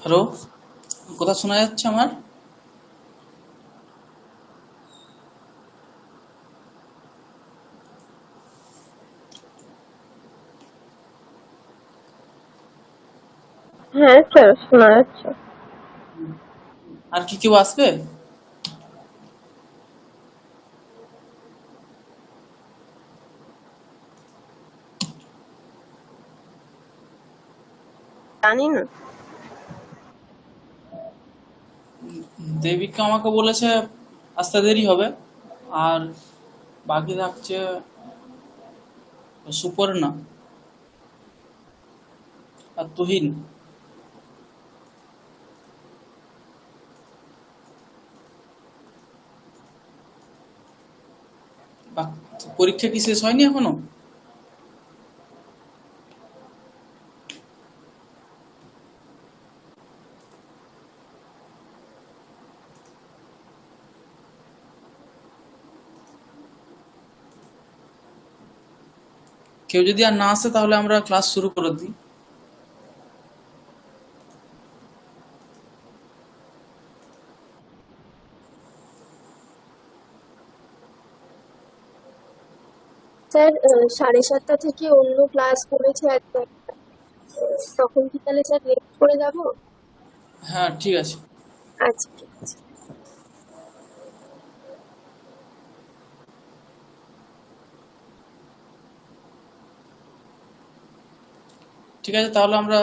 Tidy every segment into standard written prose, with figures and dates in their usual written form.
Hello, কথা শোনা যাচ্ছে আমার? হ্যাঁ স্যার, শোনা যাচ্ছে। আর কি কেউ আসবে? জানি না। দেবিকা আমাকে বলেছে আসতে দেরি হবে। আর বাকি থাকছে সুপর্ণা আর তুহিন। পরীক্ষা কি শেষ হয়নি এখনো? কেউ যদি আর না আসে তাহলে আমরা ক্লাস শুরু করে দিই। স্যার 7:30 থেকে অন্য ক্লাস করেছে একদম। তখন কি তাহলে স্যার লেট করে যাব? হ্যাঁ, ঠিক আছে। আচ্ছা, ঠিক আছে। ঠিক আছে, তাহলে আমরা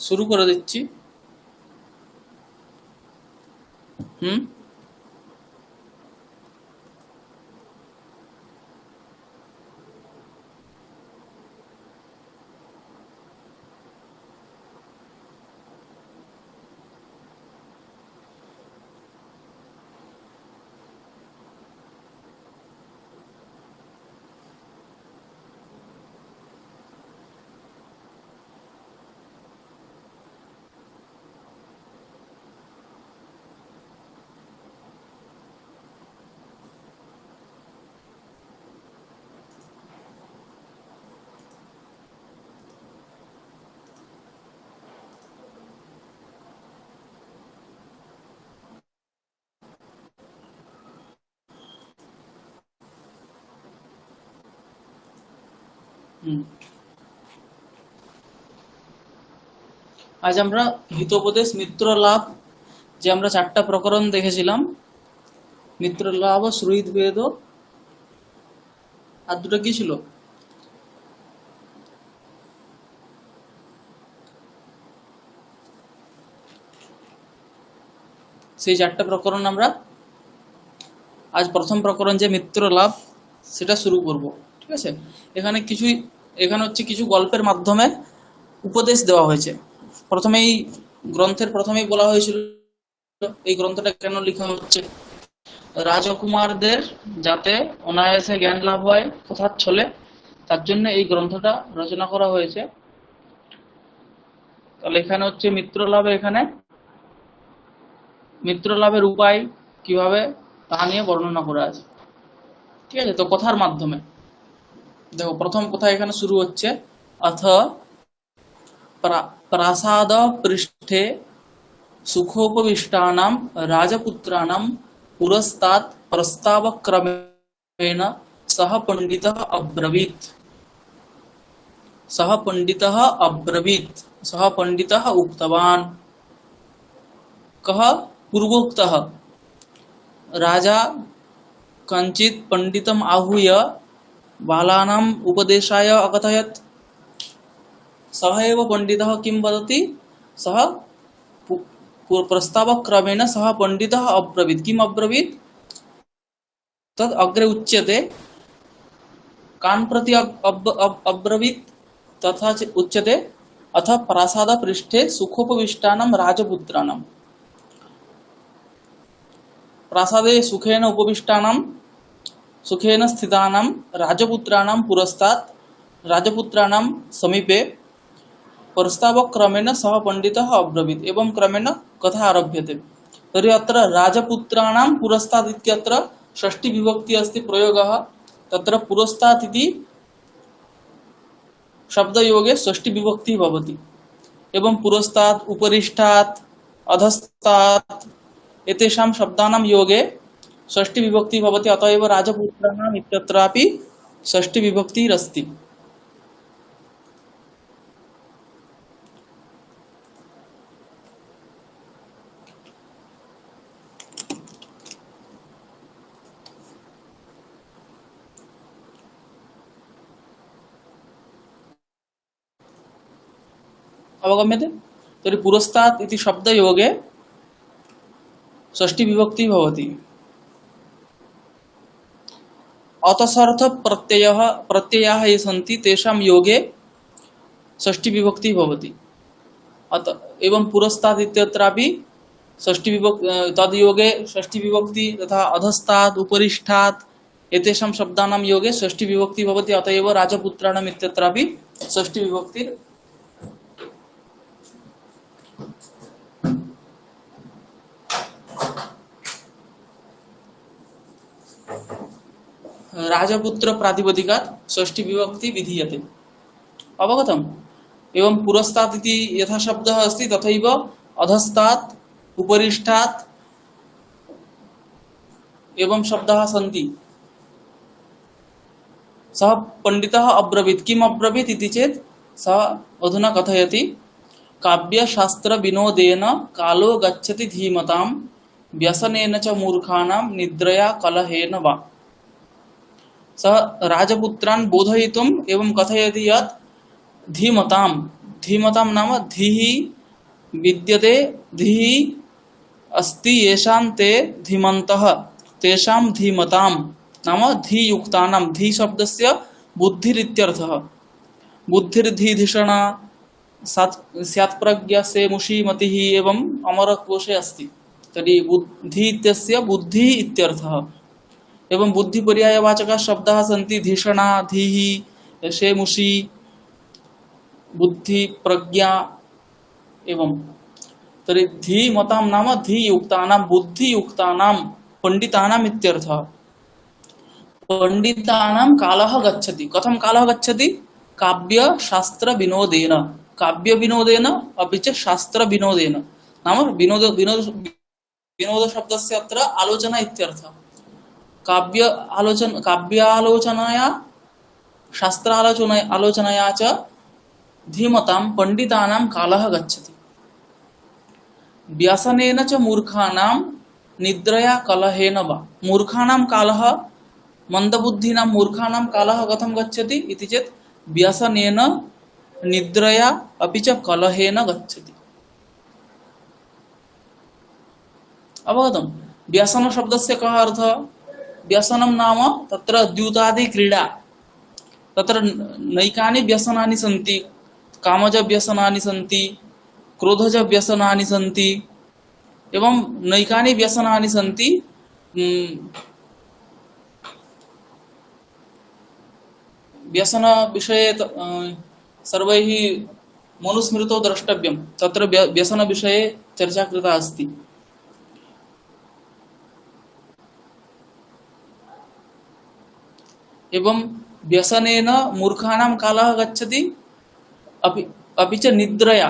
শুরু করে দিচ্ছি। হুম। হুম। আজ আমরা হিতোপদেশ মিত্র লাভ, যে আমরা 4টা প্রকরণ দেখেছিলাম, মিত্র লাভ, শ্রুহিত বেদ, আর দুটো কি ছিল? সেই 4টা প্রকরণ আমরা আজ প্রথম প্রকরণ যে মিত্র লাভ সেটা শুরু করব। ঠিক আছে? এখানে কিছুই, এখানে হচ্ছে কিছু গল্পের মাধ্যমে উপদেশ দেওয়া হয়েছে। প্রথমেই গ্রন্থের প্রথমেই বলা হয়েছিল এই গ্রন্থটা কেন লেখা হচ্ছে, রাজকুমারদের যাতে অনায়াসে জ্ঞান লাভ হয় কথার ছলে, তার জন্য এই গ্রন্থটা রচনা করা হয়েছে। তাহলে এখানে হচ্ছে মিত্র লাভে, এখানে মিত্র লাভের উপায় কিভাবে তা নিয়ে বর্ণনা করা আছে। ঠিক আছে, তো কথার মাধ্যমে দেখো প্রথম কথা এখানে শুরু হচ্ছে, অথ প্রাসাদ পৃষ্ঠে সুখোপবিষ্টানাं রাজপুत्राणां पुरस्तात् प्रस्तावक्रमेण सः पण्डितः अब्रवीत् सः पण्डितः अब्रवीत् सः पण्डितः उक्तवान्, कः पूर्वोक्तः राजा कञ्चित् पण्डितम् आहूय बालानाम् उपदेशाय अकथयत्। सः एव पण्डितः किं वदति, सः प्रस्तावक्रमेण सः पण्डितः अब्रवीत्। किम् अब्रवीत्? तद् अग्रे उच्यते, कान् प्रति अब्रवीत्, तथा च उच्यते, अथ प्रासादपृष्ठे सुखोपविष्टानां राजपुत्राणां, प्रासादे सुखेन उपविष्टानां, सुखेन स्थितानां राजपुत्राणां पुरस्तात्, राजपुत्राणां समीपे प्रस्तावक्रमेण सः पण्डितः अब्रवीत्। एवं क्रमेण कथा आरभ्यते। तर्हि अत्र राजपुत्राणां पुरस्तात् इत्यत्र षष्ठी विभक्ति अस्ति प्रयोगः, तत्र पुरस्तात् इति शब्दयोगे षष्ठी विभक्ति भवति। एवं पुरस्तात् उपरिष्टात् अधस्तात् एतेषां शब्दानां योगे षष्ठी विभक्ति भवति, अतः एव राजपुत्राणाम् इत्यत्रापि षष्ठी विभक्तिरस्ति। अवगम्यते? तर्हि पुरस्तात् इति शब्दयोगे षष्ठी विभक्ति भवति। अतसर्थ प्रत्ययाः ये सन्ति तेषां योगे षष्ठी विभक्ति भवति। अत एवं पुरस्तात् इत्यत्रापि षष्ठी विभक्ति तद्योगे षष्ठी विभक्ति, तथा अधस्तात् उपरिष्टात् एतेषां शब्दानां योगे षष्ठी विभक्ति भवति, अत एव राजपुत्राणाम् इत्यत्रापि षष्ठी विभक्ति। राजपुत्र प्रातिपदिकात् षष्ठी विभक्ति विधीयते। अवगतम्? एवं पुरस्तात् इति यथा शब्दः अस्ति तथैव अधस्तात् उपरिष्टात् एवं शब्दाः सन्ति। सः पंडितः अब्रवीत्, किम् अब्रवीत् इति चेत् सः अधुना कथयति, काव्यशास्त्र विनोदेन कालो गच्छति धीमतां व्यसनेन च मूर्खाणां निद्रया कलहेन वा। सः राजपुत्रान् बोधयितुम् एवं कथयति यत् धीमतां, धीमतां नाम धीः विद्यते, धीः अस्ति येषां ते धीमन्तः, तेषां धीमतां नाम धीयुक्तानां, धी शब्दस्य बुद्धिरित्यर्थः। बुद्धिर्धीधिषणा स्यात् प्रज्ञा से मुषी मतिः एवं अमरकोशे अस्ति। तर्हि बुद्धि इत्यस्य बुद्धि इत्यर्थः। एवं बुद्धि पर्यायवाचकाः शब्दाः सन्ति धिषणा, धीः, शेमुषी, बुद्धि, प्रज्ञा एवं। तर्हि धीमतां नाम धीयुक्तानां, बुद्धियुक्तानां, पंडितानाम् इत्यर्थः। पंडितानां कालः गच्छति। कथं कालः गच्छति? काव्य शास्त्र विनोदेन, काव्य विनोदेन अपि च शास्त्र विनोदेन। नाम विनोद विनोद विनोद शब्दस्य अत्र आलोचना इत्यर्थः। काव्यालोचनया शास्त्रालोचनया च धीमतां पंडितानां कालः गच्छति। व्यसनेन च मूर्खाणां निद्रया कलहेन वा। मूर्खाणां कालः, मंदबुद्धीनां मूर्खाणां कालः कथं गच्छति इति चेत् व्यसनेन, निद्रया अपि च कलहेन गच्छति। अवगतम्? व्यसन शब्दस्य कः अर्थः? व्यसनं नाम तत्र द्यूतादि क्रीडा, तत्र नैकानि व्यसनानि सन्ति। कामज व्यसनानि सन्ति, क्रोधज व्यसनानि सन्ति, एवं नैकानि व्यसनानि सन्ति। व्यसन विषये सर्वैः मनुस्मृतौ द्रष्टव्यं। तत्र व्यसन विषये चर्चा कृता अस्ति। एवं व्यसनेन मूर्खाणां कालः गच्छति, अपि च निद्रया,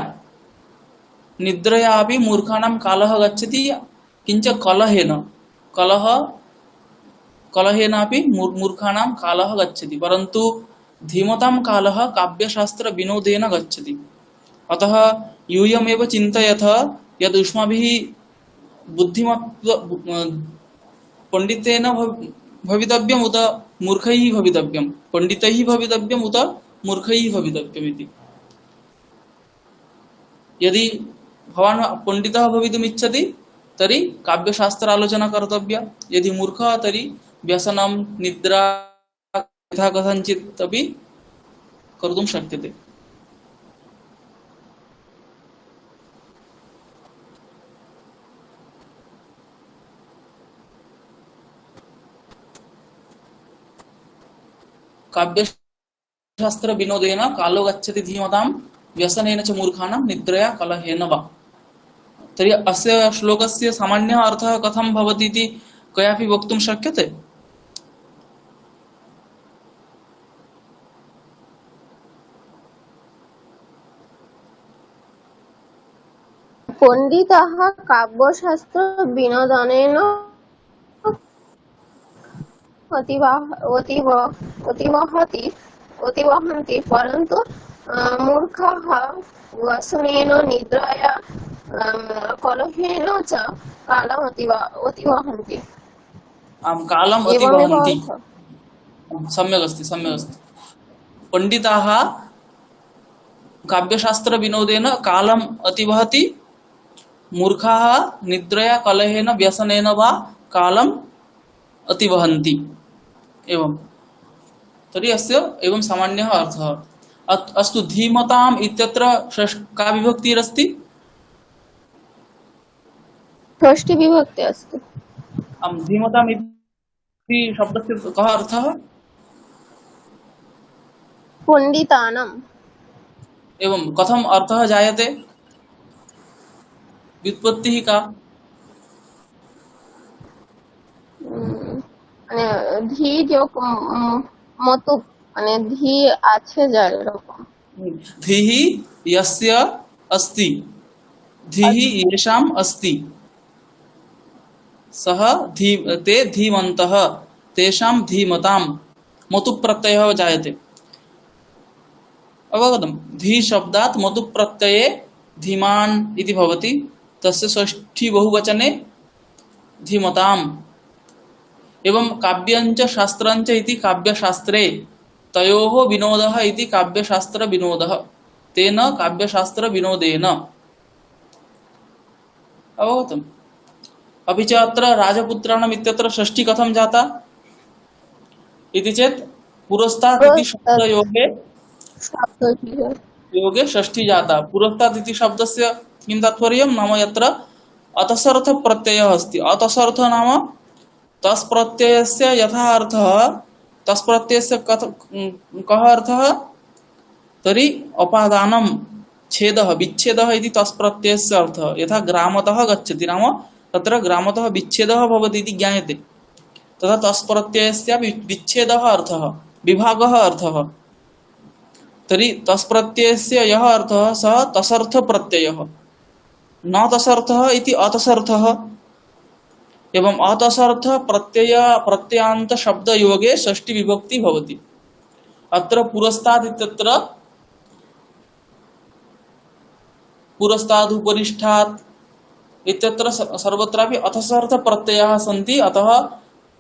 निद्रया अपि मूर्खाणां कालः गच्छति, किंच कलहेन, कलहेन अपि मूर्खाणां कालः गच्छति। परन्तु धीमतां कालः काव्यशास्त्र विनोदेन गच्छति। अतः यूयमेव चिन्तयथ यद् युष्माभिः बुद्धिमत्व पंडितेन भवितव्यम् उत मूर्खैः भवितव्यम्, पंडितैः भवितव्यम् उत मूर्खैः भवितव्यम् इति। यदि भवान् पंडितः भवितुम् इच्छति तर्हि काव्यशास्त्र आलोचना कर्तव्या। यदि मूर्खः तर्हि व्यसनं, निद्रा यथा कथञ्चित् अपि कर्तुं शक्यते। काव्यशास्त्र विनोदेन कालो गच्छति धीमतां व्यसनेन च मूर्खाणां निद्रया कलहेन वा। तर्हि अस्य श्लोकस्य सामान्यः अर्थः कथं भवति इति कयापि वक्तुं शक्यते? पण्डिताः काव्यशास्त्रविनोदनेन अतिवहति अतिवहन्ति, परन्तु मूर्खाः व्यसनेन निद्रया कलहेन च कालम् अतिवहन्ति। आम कालम एवमेव अतिवहन्ति। अर्थः। सम्यक् अस्ति, सम्यक् अस्ति। पंडिताः काव्यशास्त्र विनोदेन कालम अतिवहति, मूर्खाः निद्रया कलहेन व्यसनेन वा कालम अतिवहन्ति। एवं तर्हि अस्य एवं सामान्यः अर्थः। अस्तु, धीमताम् इत्यत्र का विभक्तिरस्ति? षष्ठी विभक्ति अस्ति। धीमताम् इति शब्दस्य कः अर्थः? पण्डितानाम्। एवं कथम अर्थः जायते? व्युत्पत्तिः का? মানে ধি যেরকম মতো মানে ধি আছে যার এরকম। धीः यस्य अस्ति, धीः येषाम् अस्ति, सः ते धीमन्तः, तेषां धीमताम् मतु प्रत्ययः जायते। अवगतम्? धी शब्दात् मतु प्रत्यये धीमान् इति भवति, तस्य षष्ठी बहुवचने धीमताम्। एवं काव्यञ्च शास्त्रञ्च इति काव्यशास्त्रे तयोः विनोदः इति काव्यशास्त्र विनोदः, तेन काव्यशास्त्र विनोदेन। अवगतम्? अपि च अत्र राजपुत्राणाम् इत्यत्र षष्ठी कथं जाता इति चेत् पुरस्तात् इति शब्दयोगे योगे षष्ठी जाता। पुरस्तात् इति शब्दस्य किं तात्पर्यं? नाम यत्र अतसर्थ प्रत्ययः अस्ति। अतसर्थ नाम तस् प्रत्ययस्य यथा अर्थः, तस् प्रत्ययस्य कः अर्थः? तर्हि अपादानं, छेदः, विच्छेदः इति तस् प्रत्ययस्य अर्थः। यथा ग्रामतः गच्छति नाम तत्र ग्रामतः विच्छेदः भवति इति ज्ञायते, तथा तस् प्रत्ययस्य विच्छेदः अर्थः, विभागः अर्थः। तर्हि तस् प्रत्ययस्य यः अर्थः सः तसर्थ प्रत्ययः, न तसर्थः इति अतसर्थः। एवं अतसर्थ प्रत्ययान्त शब्द योगे षष्ठी विभक्ति भवति। अत्र पुरस्तात् इत्यत्र पुरस्तात् उपरिष्ठात् इत्यत्र सर्वत्रापि अतसर्थ प्रत्ययाः सन्ति, अतः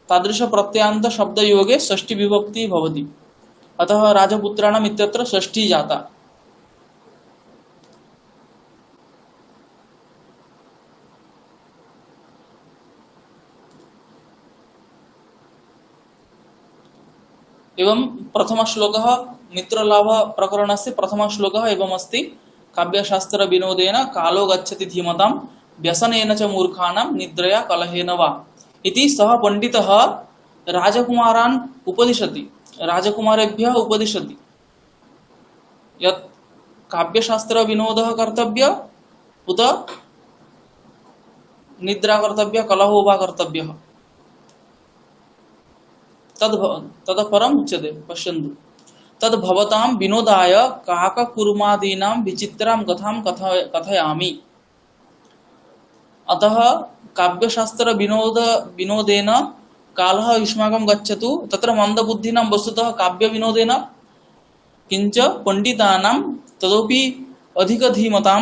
तादृश प्रत्ययान्त शब्द योगे षष्ठी विभक्ति भवति। अतः राजपुत्राणाम् इत्यत्र षष्ठी जाता। एवं प्रथम श्लोकः मित्रलाभ प्रकरणस्य प्रथम श्लोकः एवं अस्ति। काव्यशास्त्र विनोदेन कालो गच्छति धीमतां, व्यसनेन च मूर्खाणां निद्रया कलहेन वा इति सः पंडितः राजकुमारान् उपदिशति, राजकुमारेभ्यः उपदिशति यत् काव्यशास्त्र विनोदः कर्तव्य उत निद्रा कर्तव्य, कलहो वा कर्तव्यः। ततः परम् उच्यते, पश्यन्तु, तद् भवतां विनोदाय काककुर्मादीनां विचित्रां कथां कथयामि। अतः काव्यशास्त्र विनोदेन कालः युष्माकं गच्छतु, तत्र मन्दबुद्धिनां वस्तुतः काव्य विनोदेन, किञ्च पंडितानां तदपि अधिकधीमतां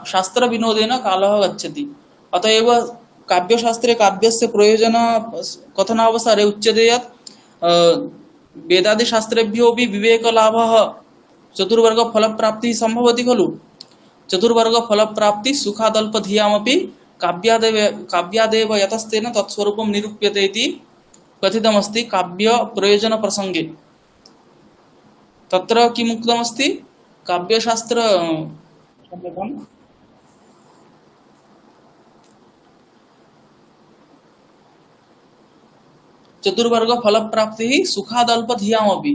शास्त्र विनोदेन कालः गच्छति। अतएव काव्यशास्त्रे काव्यस्य प्रयोजन कथनावसरे उच्यते यत् वेदादि शास्त्रेभ्योऽपि विवेकलाभः चतुर्वर्ग फलप्राप्तिः सम्भवति खलु। चतुर्वर्ग फलप्राप्ति सुखादल्पधियामपि काव्यादेव यतस्तेन तत्स्वरूपं निरूप्यते इति कथितमस्ति काव्य प्रयोजन प्रसंगे। तत्र किम् उक्तमस्ति? काव्यशास्त्र चतुर्वर्ग फलप्राप्तिः सुखादल्पधियामपि,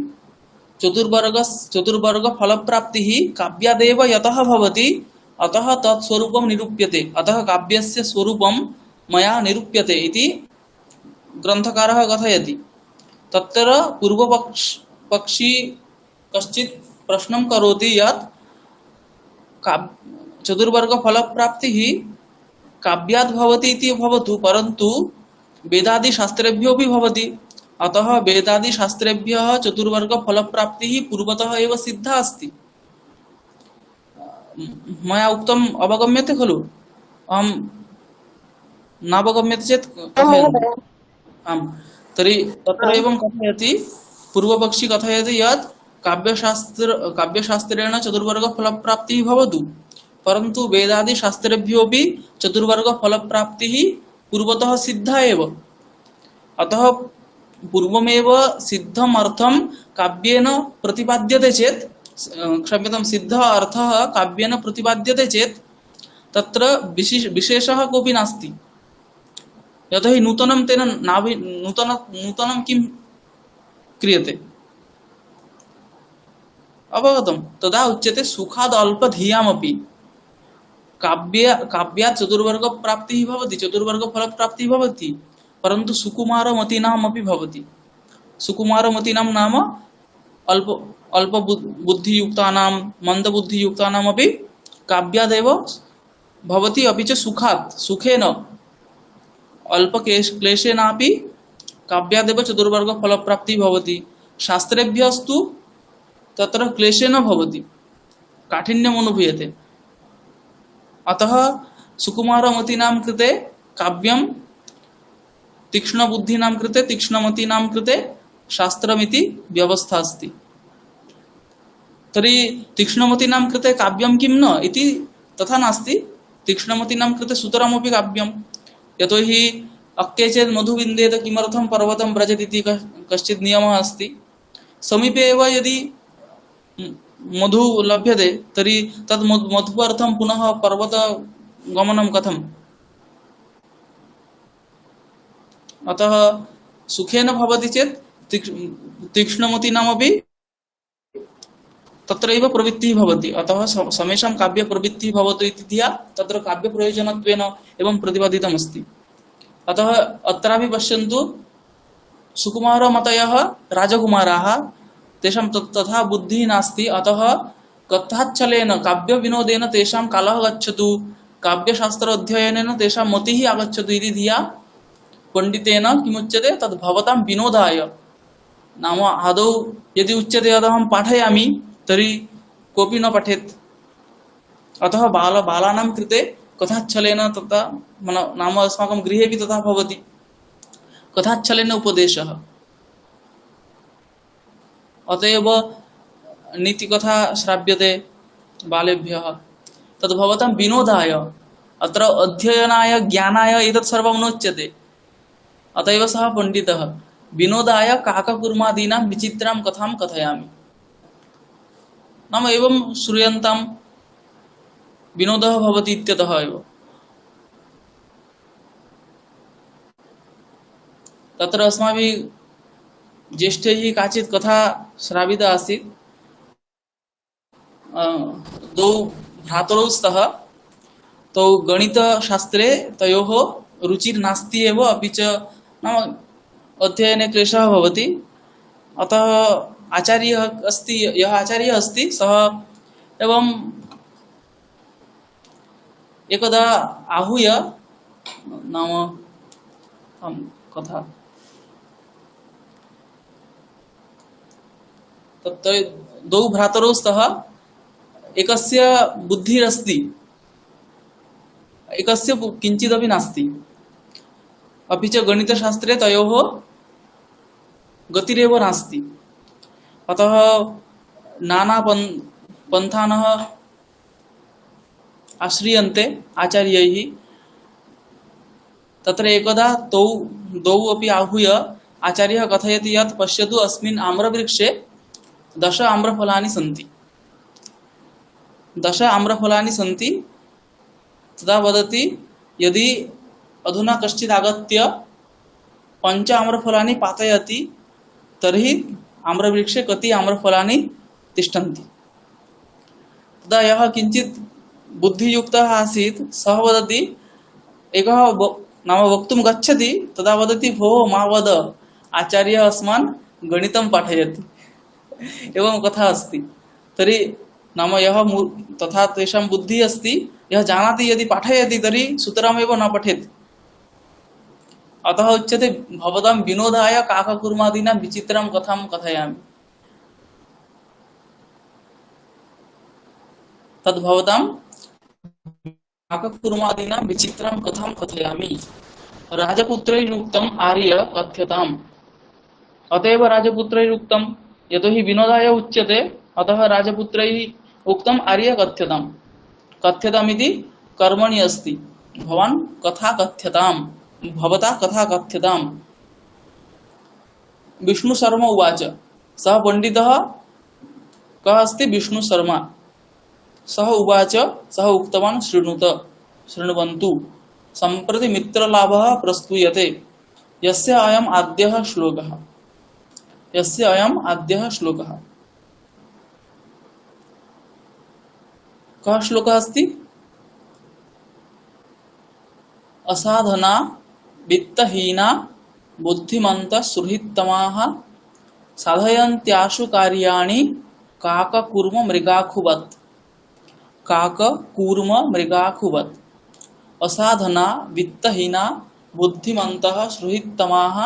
चतुर्वर्ग फलप्राप्तिः काव्यादेव यतः भवति, अतः तत्स्वरूपं निरूप्यते, अतः काव्यस्य स्वरूपं मया निरूप्यते इति ग्रन्थकारः कथयति। तत्र पूर्वपक्षी कश्चित् प्रश्नं करोति यत् चतुर्वर्ग फल प्राप्ति ही काव्यात् भवति इति भवतु, परन्तु वेदादि शास्त्रेभ्यो भी भवति। अतः वेदादि शास्त्रेभ्यः चतुर्वर्ग फल प्राप्ति ही पूर्वतः एव सिद्धा अस्ति। मया उक्तम् अवगम्यते खलु? अहं नावगम्यते चेत् आं कथयन्तु। महोदय। आम्, तर्हि तत्र एवं कथयति, पूर्वपक्षी कथयति यत् काव्यशास्त्रेण चतुर्वर्ग फलप्राप्तिः भवतु, परन्तु वेदादि शास्त्रेभ्योऽपि चतुर्वर्ग फलप्राप्तिः पूर्वतः सिद्धा एव। अतः पूर्वमेव सिद्धम् अर्थं काव्येन प्रतिपाद्यते चेत्, क्षम्यतां, सिद्ध अर्थः काव्येन प्रतिपाद्यते चेत् तत्र विशेषः कोऽपि नास्ति। यतोहि नूतनं तेन नूतनं किं क्रियते, अवगतं? तदा उच्यते सुखाद् अल्पधियामपि काव्यात् चतुर्वर्ग प्राप्तिः भवति, चतुर्वर्ग फल प्राप्तिः भवति, परन्तु सुकुमारमतीनाम् अपि भवति। सुकुमारमतीनां नाम अल्प बुद्धियुक्तानां, मन्दबुद्धियुक्तानाम् अपि काव्यादेव भवति, अपि च सुखेन अल्प क्लेशेनापि काव्यादेव चतुर्वर्ग फल प्राप्तिः भवति। शास्त्रेभ्यस्तु तत्र क्लेशेन भवति, काठिन्यम् अनुभूयते। अतः सुकुमारमतीनां कृते काव्यं, तीक्ष्णबुद्धीनां कृते, तीक्ष्णमतीनां कृते शास्त्रमिति व्यवस्था अस्ति। तर्हि तीक्ष्णमतीनां कृते काव्यं किं न इति तथा नास्ति। तीक्ष्णमतीनां कृते सुतरामपि काव्यं, यतोहि अक्के चेत् मधु विन्देत किमर्थं पर्वतं व्रजति इति कश्चित् नियमः अस्ति। समीपे एव यदि मधु लभ्यते तर्हि तद् मधुर्थं पुनः पर्वतगमनं कथम्? अतः सुखेन भवति चेत् तीक्ष्णमतीनामपि तत्रैव प्रवृत्तिः भवति। अतः समेषां काव्य प्रवृत्तिः भवतु इति धिया तत्र काव्य प्रयोजनत्वेन एवं प्रतिपादितमस्ति। अतः अत्रापि पश्यन्तु, सुकुमारमतयः राजकुमाराः, तेषां तथा बुद्धिः नास्ति। अतः कथाच्छलेन काव्यविनोदेन तेषां कालः गच्छतु, काव्यशास्त्र अध्ययनेन तेषां मतिः आगच्छतु इति धिया पंडितेन किमुच्यते, तद् भवतां विनोदाय। नाम आदौ यदि उच्यते यदहं पाठयामि तर्हि कोऽपि न पठेत्। अतः बालानां कृते कथाच्छलेन तथा नाम अस्माकं गृहेपि तथा भवति, कथाच्छलेन उपदेशः। अतएव नीतिकथा श्राव्यते बालेभ्यः, तद् भवतां विनोदाय, अत्र अध्ययनाय ज्ञानाय एतत् सर्वं नोच्यते। अतएव सः पण्डितः विनोदाय काककुर्मादीनां विचित्रां कथां कथयामि। नाम एवं श्रूयन्तां विनोदः भवति इत्यतः एव। तत्र अस्माभिः ज्येष्ठैः काचित् कथा श्राविता आसीत्। द्वौ भ्रातरौ स्तः, तौ गणितशास्त्रे तयोः रुचिर्नास्ति एव, अपि च नाम अध्ययने क्लेशः भवति। अतः आचार्यः अस्ति, यः आचार्यः अस्ति सः एवं एकदा आहूय, नाम कथा तत्र द्वौ भ्रातरौ स्तः, एकस्य बुद्धिरस्ति, एकस्य किञ्चिदपि नास्ति, अपि च गणितशास्त्रे तयोः गतिरेव नास्ति। अतः नाना पन्थानः आश्रियन्ते आचार्यैः। तत्र एकदा द्वौ अपि आहूय आचार्यः कथयति यत् पश्यतु, अस्मिन् आम्रवृक्षे 10 आम्रफलानि सन्ति। 10 आम्रफलानि सन्ति। तदा वदति, यदि अधुना कश्चित् आगत्य 5 आम्रफलानि पातयति तर्हि आम्रवृक्षे कति आम्रफलानि तिष्ठन्ति। तदा यः किञ्चित् बुद्धियुक्तः आसीत् सः वदति, एकः नाम वक्तुं गच्छति, तदा वदति, भोः मा वद, आचार्यः अस्मान् गणितं पाठयति। एवं कथा अस्ति। तर्हि नाम तथा तेषां बुद्धिः अस्ति, यः जानाति यदि पाठयति तर्हि सुतरामेव न पठेत्। अतः उच्यते भवतां विनोदाय काककुर्मादीनां विचित्रं कथां कथयामि। तद्भवतां काककुर्मादीनां विचित्रं कथां कथयामि। राजपुत्रैरुक्तम् आर्य कथ्यताम्। अतएव राजपुत्रैरुक्तम्, यतोहि विनोदाय उच्यते, अतः राजपुत्रैः उक्तम् आर्य कथ्यताम्। कथ्यताम् इति कर्मणि अस्ति। भवान् कथा कथ्यताम्, भवता कथा कथ्यताम्। विष्णुशर्मा उवाच, सः पण्डितः कः अस्ति? विष्णुशर्मा। सः उवाच, सः उक्तवान्, शृणुत, शृण्वन्तु, सम्प्रति मित्रलाभः प्रस्तूयते। यस्य अयम् आद्यः श्लोकः। यस्य अयम् आद्यः श्लोकः। कः श्लोकः अस्ति? असाधना वित्तहीना बुद्धिमन्तः सुहृत्तमाः साधयन्त्याशु कार्याणि काककूर्म मृगाखुवत्। काककूर्म मृगाखुवत्। असाधना वित्तहीना बुद्धिमन्तः सुहृत्तमाः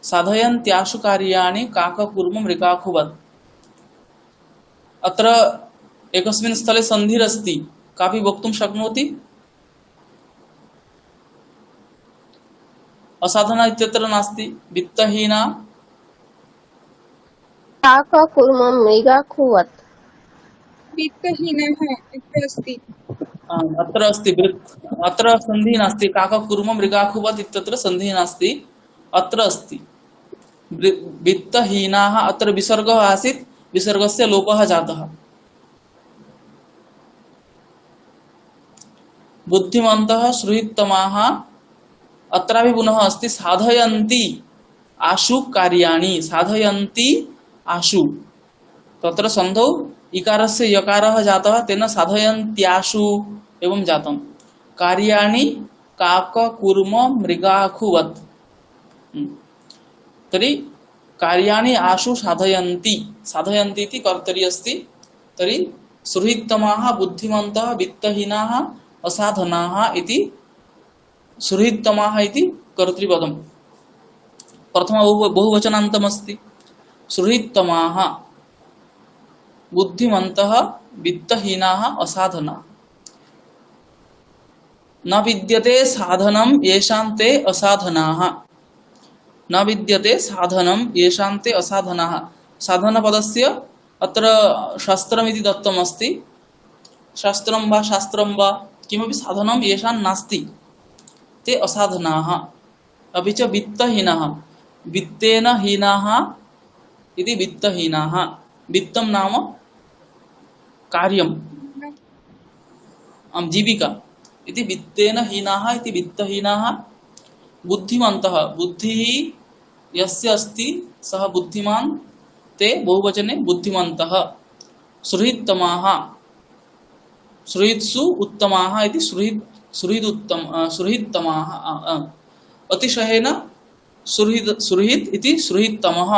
साधयन्त्याशु कार्याणि काककूर्म मृगाखुवत्। अत्र एकस्मिन् स्थले सन्धिरस्ति। कापि वक्तुं शक्नोति? असाधना इत्यत्र नास्ति, वित्तहीना काककुर्मं मृगाखुवत्। वित्तहीनः इति अस्ति। अत्र अस्ति अत्र सन्धिः नास्ति। काककूर्म मृगाखुवत् इत्यत्र सन्धिः नास्ति, अत्र अस्ति वित्तहीनाः। अत्र विसर्गः आसीत्, विसर्गस्य लोपः जातः। बुद्धिमन्तः सुहृत्तमाः, अत्रापि पुनः अस्ति साधयन्ति आशु कार्याणि। साधयन्ति आशु, तत्र सन्धौ इकारस्य यकारः जातः, तेन साधयन्त्याशु एवं जातम्। कार्याणि काककूर्म मृगाखुवत्। तर्हि कार्याणि आशु साधयन्ति। साधयन्ति इति कर्तरि अस्ति। तर्हि सुहृत्तमाः बुद्धिमन्तः वित्तहीनाः असाधनाः इति सुहृत्तमाः इति कर्तृपदम्। प्रथम बहुवचनान्तमस्ति। सुहृत्तमाः बुद्धिमन्तः वित्तहीनाः असाधनाः। न विद्यते साधनं येषां ते असाधनाः। न विद्यते साधनं येषां ते असाधनाः। साधनपदस्य अत्र शास्त्रमिति दत्तमस्ति। शास्त्रं वा शास्त्रं वा किमपि साधनं येषां नास्ति ते असाधनाः। अपि च वित्तहीनाः, वित्तेन हीनाः इति वित्तहीनाः। वित्तं नाम कार्यं, जीविका इति वित्तेन हीनाः इति वित्तहीनाः। बुद्धिमन्तः, बुद्धिः यस्य अस्ति सः बुद्धिमान्, ते बहुवचने बुद्धिमन्तः। सुहृत्तमाः, सुहृत्सु उत्तमाः इति सुहृत्तमाः। अतिशयेन सुहृत् इति सुहृत्तमः,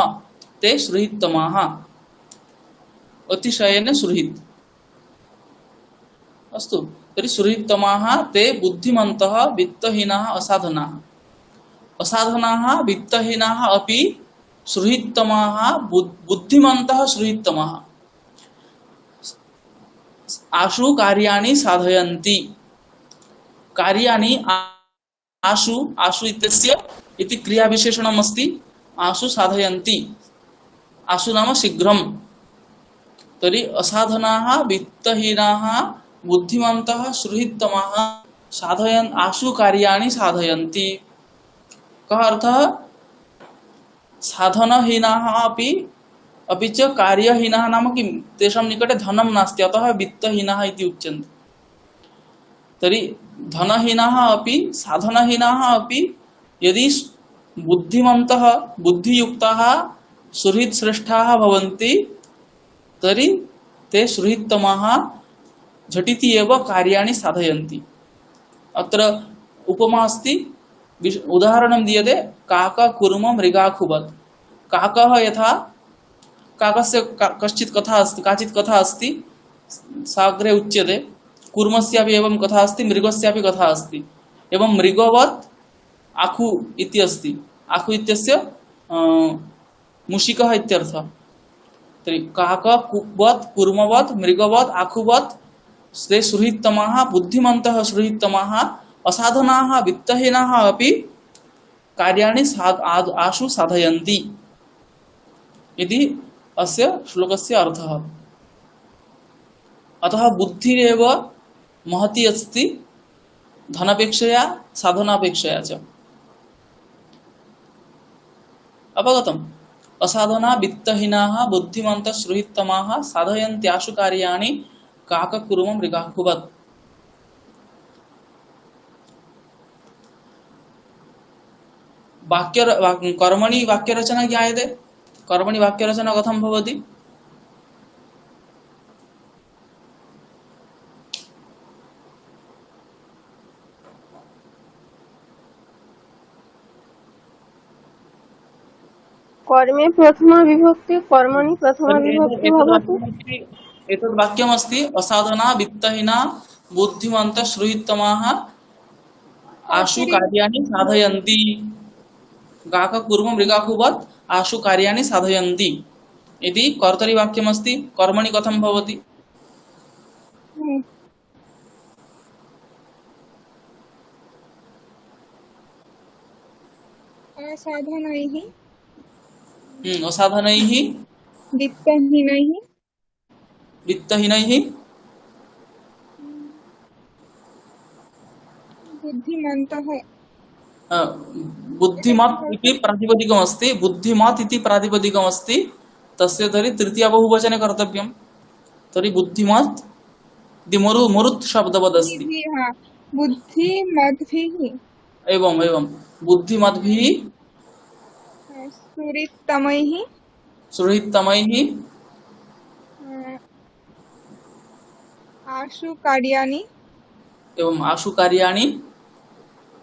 ते सुहृत्तमाः। अतिशयेन सुहृत्। अस्तु, तर्हि सुहृत्तमाः ते बुद्धिमन्तः वित्तहीनाः असाधनाः। असाधनाः वित्तहीनाः अपि सुहृत्तमाः बुद्धिमन्तः सुहृत्तमाः आशु कार्याणि साधयन्ति। कार्याणि आशु, आशु इत्यस्य इति क्रियाविशेषणम् अस्ति। आशु साधयन्ति, आशु नाम शीघ्रं। तर्हि असाधनाः वित्तहीनाः बुद्धिमन्तः सुहृत्तमाः साधयन् आशु कार्याणि साधयन्ति। कः अर्थः? साधनहीनाः अपि च कार्यहीनाः नाम किं? तेषां निकटे धनं नास्ति, अतः वित्तहीनाः इति उच्यन्ते। तर्हि धनहीनाः अपि साधनहीनाः अपि यदि बुद्धिमन्तः बुद्धियुक्ताः सुहृत्श्रेष्ठाः भवन्ति तर्हि ते सुहृत्तमाः झटिति एव कार्याणि साधयन्ति। अत्र उपमा अस्ति, उदाहरणं दीयते काककूर्म मृगाखुवत्। काकः यथा, काकस्य काचित् कथा अस्ति। साग्रे उच्यते कूर्मस्यापि एवं कथा अस्ति मृगस्यापि कथा अस्ति एवं मृगवत् आखु इति अस्ति आखु इत्यस्य मूषिकः इत्यर्थः तर्हि काकवत् कूर्मवत् मृगवत् आखुवत् ते सुहृत्तमाः बुद्धिमन्तः सुहृत्तमाः असाधनाः वित्तहीनाः अपि कार्याणि आशु साधयन्ति इति अस्य श्लोकस्य अर्थः। अतः बुद्धिरेव महती अस्ति धनापेक्षया साधनापेक्षया च। अवगतम्? असाधना वित्तहीनाः बुद्धिमन्तः सुहृत्तमाः साधयन्त्याशु कार्याणि काककुर्म मृगाखुवत्। कर्मणि वाक्यरचना ज्ञायते। कर्मणि वाक्यरचना कथं भवति? कर्मे प्रथमा विभक्ति कर्मणि प्रथमा विभक्ति भवति। एतद् वाक्यमस्ति असाधना वित्तहीना बुद्धिमन्तः सुहृत्तमाः आशु कार्याणि साधयन्ति काककुर्म मृगाखुवत् आशु कार्याणि साधयन्ति इति कर्तरि वाक्यमस्ति। कर्मणि कथं भवति? असाधनैः असाधनैः वित्तहीनैः बुद्धिमन्तः बुद्धिमत् इति प्रातिपदिकमस्ति। बुद्धिमत् इति प्रातिपदिकमस्ति तस्य तर्हि तृतीया बहुवचने कर्तव्यं। तर्हि बुद्धिमत् इति मरुत् शब्दवदस्ति। बुद्धिमद्भिः एवं बुद्धिमद्भिः सुहृत्तमैः आशु कार्याणि एवं आशु कार्याणि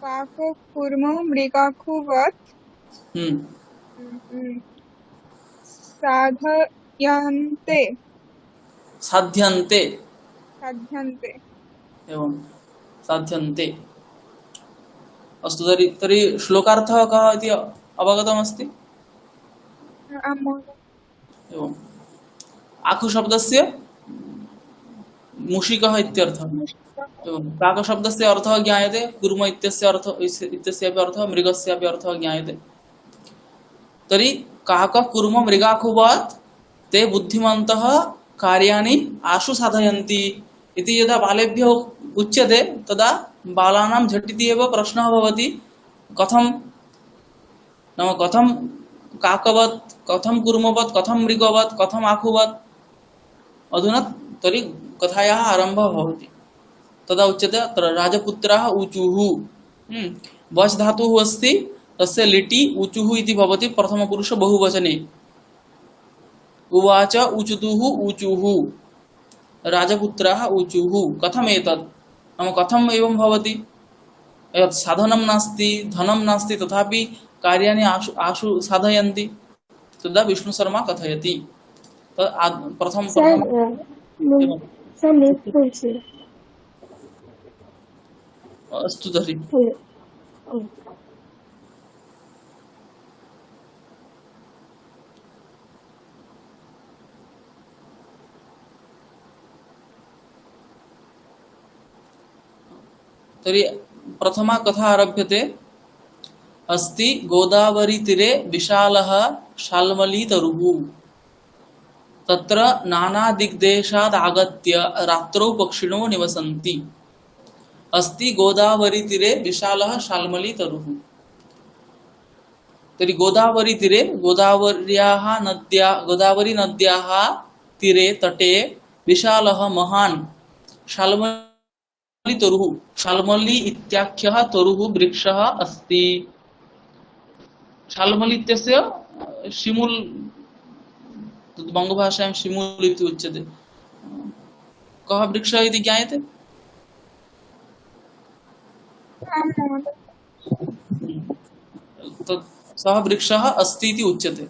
काककुर्म मृगाखुवत् साध्यन्ते एवं साध्यन्ते। अस्तु तर्हि श्लोकार्थः कः इति अवगतमस्ति? एवं आखु शब्दस्य मूषिकः इत्यर्थः। एवं काकशब्दस्य अर्थः ज्ञायते कूर्म इत्यस्यापि अर्थः मृगस्यापि अर्थः ज्ञायते। तर्हि काककुर्म मृगाखुवत् ते बुद्धिमन्तः कार्याणि आशु साधयन्ति इति यदा बालेभ्यः उच्यते तदा बालानां झटिति एव प्रश्नः भवति कथं नाम कथं काकवत् कथं कूर्मवत् कथं मृगवत् कथम् आखुवत्। अधुना तर्हि कथायाः आरम्भः भवति। तदा उच्यते अत्र राजपुत्राः ऊचुः। वच् धातुः अस्ति तस्य लिटि ऊचुः इति भवति प्रथमपुरुष बहुवचने। उवाच ऊचुतुः ऊचुः राजपुत्राः ऊचुः। कथमेतत् नाम कथम् एवं भवति? यत् साधनं नास्ति धनं नास्ति तथापि कार्याणि आशु साधयन्ति। तदा विष्णुशर्मा कथयति। प्रथम अस्तु तर्हि प्रथमा कथा आरभ्यते। अस्ति गोदावरी तीरे विशालः शाल्मली तरुः तत्र नाना दिग्देशात् आगत्य रात्रौ पक्षिणो निवसन्ति। अस्ति गोदावरी तीरे विशालः शाल्मली तरुः। तर्हि गोदावरी तीरे गोदावरी नद्याः तीरे तटे विशालः महान् शाल्मली तरुः। शाल्मली इत्याख्यः तरुः वृक्षः अस्ति। शाल्मली इत्यस्य शिमुल् बङ्गभाषायां शिमुल् इति उच्यते। कः वृक्षः इति ज्ञायते? सः वृक्षः अस्ति इति उच्यते।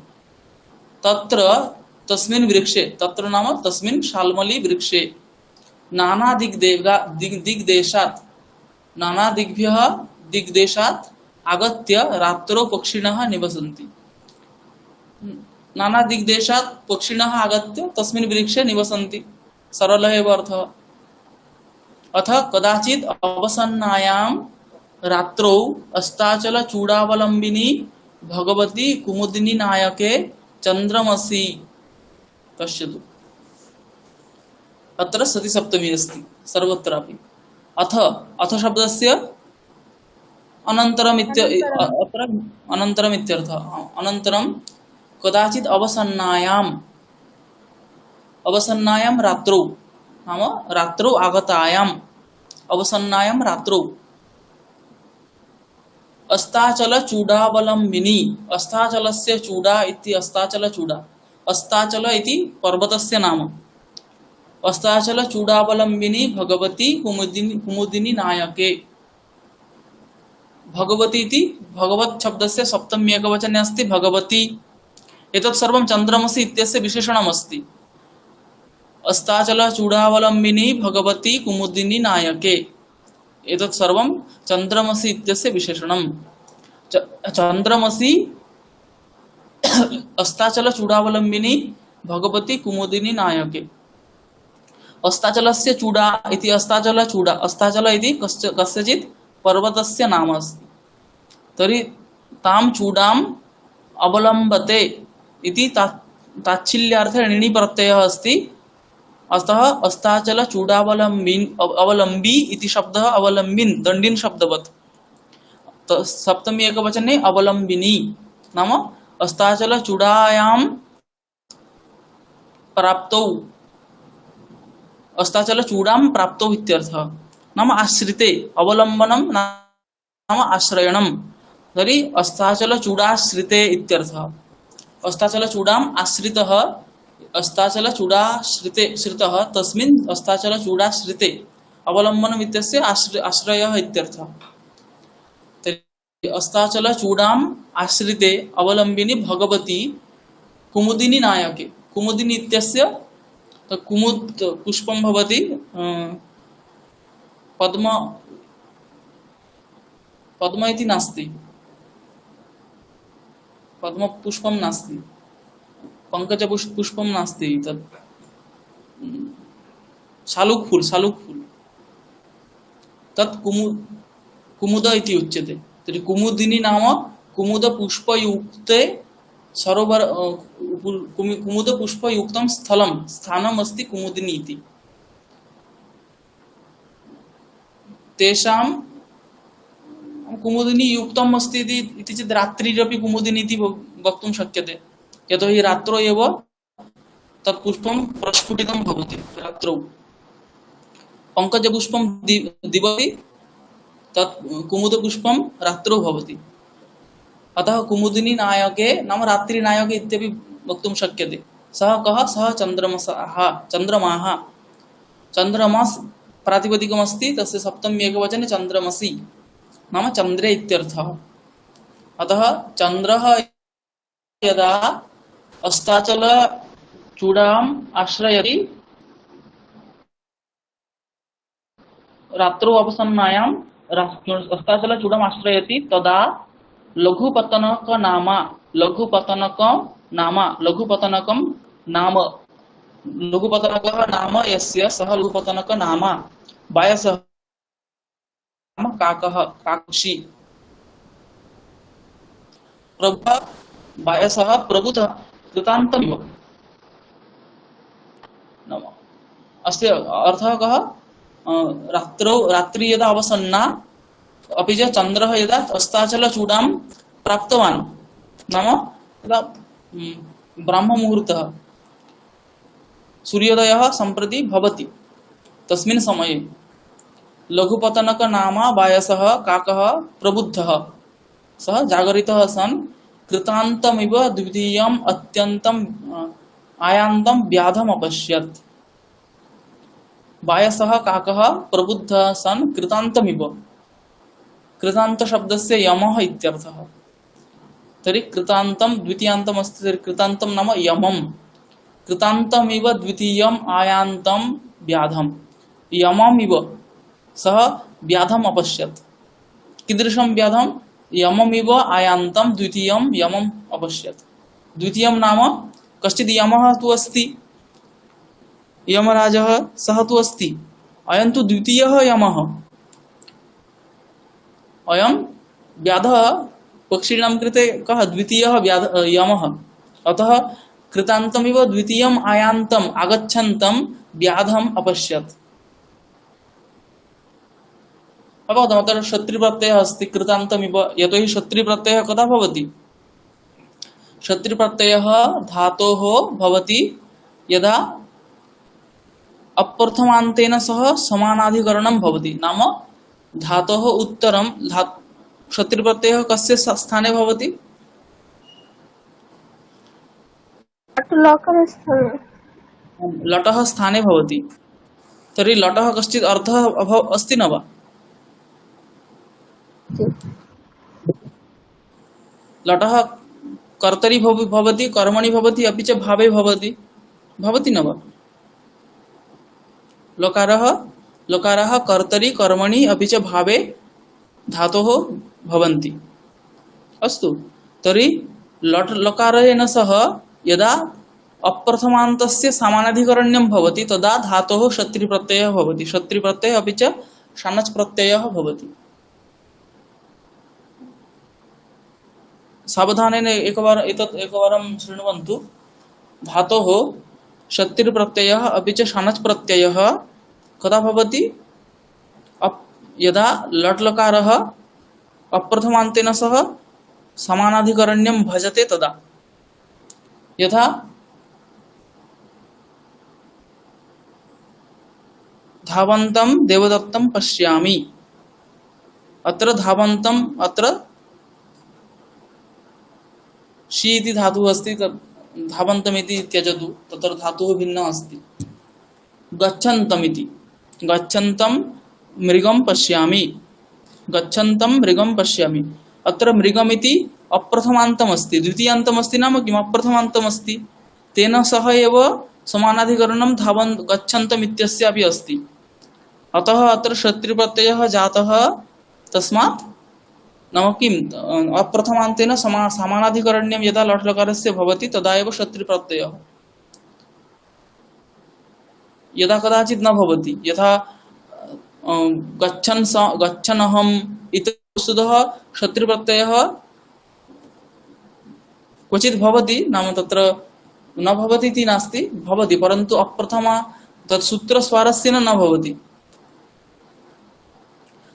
तत्र तस्मिन् वृक्षे तत्र नाम तस्मिन् शाल्मली वृक्षे नाना दिग्देशात् नाना दिग्देशात् आगत्य रात्रौ पक्षिणः निवसन्ति। नाना दिग्देशात् पक्षिणः आगत्य तस्मिन् वृक्षे निवसन्ति। सरलः एव अर्थः। अथ कदाचित् अवसन्नायां रात्रौ अस्ताचलचूडावलम्बिनी भगवती कुमुदिनी नायके चन्द्रमसि। पश्यतु अत्र सति सप्तमी अस्ति सर्वत्रापि। अथ शब्दस्य अनन्तरम् अत्र अनन्तरम् इत्यर्थः। अनन्तरं कदाचित् अवसन्नायां रात्रौ नाम रात्रौ आगतायाम् अवसन्नायां रात्रौ अस्ताचलचूडावलम्बिनी। अस्ताचलस्य चूडा इति अस्ताचलचूडा। अस्ताचल इति पर्वतस्य नाम। अस्ताचलचूडावलम्बिनी भगवती कुमुदिनी नायके। भगवती इति भगवत् शब्दस्य सप्तमी एकवचने अस्ति भगवती। एतत् सर्वं चन्द्रमसि इत्यस्य विशेषणम् अस्ति। अस्ताचलचूडावलम्बिनी भगवती कुमुदिनी नायके। एतत् सर्वं चन्द्रमसि इत्यस्य विशेषणम्। चन्द्रमसि अस्ताचलचूडावलम्बिनी भगवती कुमुदिनी नायके। अस्ताचलस्य चूडा इति अस्ताचलचूडा। अस्ताचल इति कस्यचित् पर्वतस्य नाम अस्ति। तर्हि तां चूडाम् अवलम्बते इति ताच्छील्यार्थे णिनि प्रत्ययः अस्ति। अतः अवलम्बी इति शब्दः अवलम्बिन् दण्डिन् शब्दवत्। सप्तमी एकवचने अवलम्बिनी नाम अस्ताचलचूडायां प्राप्तौ अस्ताचलचूडां प्राप्तौ इत्यर्थः। नाम आश्रिते। अवलम्बनं नाम आश्रयणं। तर्हि अस्ताचलचूडाश्रिते इत्यर्थः। अस्ताचलचूडाम् आश्रितः श्रितः तस्मिन् अस्ताचलचूडाश्रिते अवलम्बनम् इत्यस्य आश्रयः इत्यर्थः। तर्हि अस्ताचलचूडाम् आश्रिते अवलम्बिनी भगवती कुमुदिनी नायके। कुमुदिनी इत्यस्य कुमुद पुष्पं भवति पद्म इति नास्ति। पद्म पुष्पं नास्ति। पंकज पुष्पं नास्ति। तत् शालुक फूल तत् कुमुद इति उच्यते। तर्हि कुमुदिनी नाम कुमुद पुष्पयुक्ते सरोवर कुमुद पुष्पयुक्तं स्थानम् अस्ति कुमुदिनी इति। तेषां कुमुदिनी युक्तम् अस्ति इति चेत् रात्रिरपि कुमुदिनी इति वक्तुं शक्यते। यतोहि रात्रौ एव तत् पुष्पं प्रस्फुटितं भवति। रात्रौ पंकजपुष्पं दिवि तत् कुमुदपुष्पं रात्रौ भवति। अतः कुमुदिनी नायके नाम रात्रिनायके इत्यपि वक्तुं शक्यते। सः कः? सः चन्द्रमाः। चन्द्रमास् प्रातिपदिकमस्ति तस्य सप्तमी एकवचने चन्द्रमसि नाम चन्द्रे इत्यर्थः। अतः चन्द्रः यदा अस्ताचलचूडाम् आश्रयति रात्रौ अवसन्नायाम् अस्ताचलचूडाम् आश्रयति तदा लघुपतनकं नाम यस्य सः लघुपतनकं नाम वायसः काकः काकुषी प्रभा वायसः प्रभुतः कृतान्तमिव। अस्य अर्थः कः? रात्रि यदा अवसन्ना अपि च चन्द्रः यदा अस्ताचलचूडां प्राप्तवान् नाम यदा ब्राह्ममुहूर्तः सूर्योदयः सम्प्रति भवति तस्मिन् समये लघुपतनक नाम वायसः काकः प्रबुद्धः। सः जागरितः सन् कृतान्तमिव द्वितीयम् अत्यन्तम् आयान्तं व्याधम् अपश्यत्। वायसः काकः प्रबुद्धः सन् कृतान्तमिव। कृतान्त शब्दस्य यमः इत्यर्थः। तर्हि कृतान्तं द्वितीयान्तम् अस्ति। तर्हि कृतान्तं नाम यमम्। कृतान्तमिव द्वितीयम् आयान्तं व्याधम्। यममिव सः व्याधम् अपश्यत्। कीदृशं व्याधं? यममिव आयान्तं द्वितीयं यमम् अपश्यत्। द्वितीयं नाम कश्चित् यमः तु अस्ति, यमराजः सः तु अस्ति, अयं तु द्वितीयः यमः। अयं व्याधः पक्षिणां कृते कः? द्वितीयः यमः। अतः कृतान्तमिव द्वितीयम् आयान्तम् आगच्छन्तं व्याधम् अपश्यत्। अवगतम्? अतः शत्रुप्रत्ययः अस्ति कृतान्तमिव, यतोहि शत्रुप्रत्ययः कदा भवति? शत्रुप्रत्ययः धातोः भवति यदा अप्रथमान्तेन सह समानाधिकरणं भवति। नाम धातोः उत्तरं शत्रुप्रत्ययः कस्य स्थाने भवति? लकार स्थाने। लटः स्थाने भवति। तर्हि लटः कश्चित् अर्थः अस्ति न वा? लटः कर्तरि भवति, कर्मणि भवति, अपि च भावे भवति न वा? लकारः कर्तरि कर्मणि अपि च भावे धातोः भवन्ति। अस्तु, तर्हि लकारेण सह यदा अप्रथमान्तस्य समानाधिकरण्यं भवति तदा धातोः शत्रुप्रत्ययः भवति। शत्रुप्रत्ययः अपि च षाणच् प्रत्ययः भवति। सावधानेन एकवारं शृण्वन्तु। धातोः शत्रुप्रत्ययः अपि च षाणच् प्रत्ययः कदा भवति? यदा लट् लकारः अप्रथमान्तेन सह समानाधिकरण्यं भजते तदा। यथा धावन्तं देवदत्तं पश्यामि। अत्र धावन्तं, अत्र शी इति धातुः अस्ति, धावन्तम् इति त्यजतु, तत्र धातुः भिन्नः अस्ति। गच्छन्तमिति, गच्छन्तं मृगं पश्यामि, गच्छन्तं मृगं पश्यामि। अत्र मृगमिति अप्रथमान्तम् अस्ति, द्वितीयान्तम् अस्ति नाम किम्? अप्रथमान्तम् अस्ति। तेन सह एव समानाधिकरणं गच्छन्तम् इत्यस्यापि अस्ति। अतः अत्र शत्रुप्रत्ययः जातः, तस्मात् नाम किम्? अप्रथमान्तेन समानाधिकरण्यं यदा लट् लकारस्य भवति तदा एव शत्रुप्रत्ययः। यदा कदाचित् न भवति, यथा गच्छन्नहम् इति वस्तुतः शत्रुप्रत्ययः क्वचित् भवति, नाम तत्र न भवति इति नास्ति, भवति, परन्तु अप्रथमा तत् सूत्रस्वारस्येन न भवति।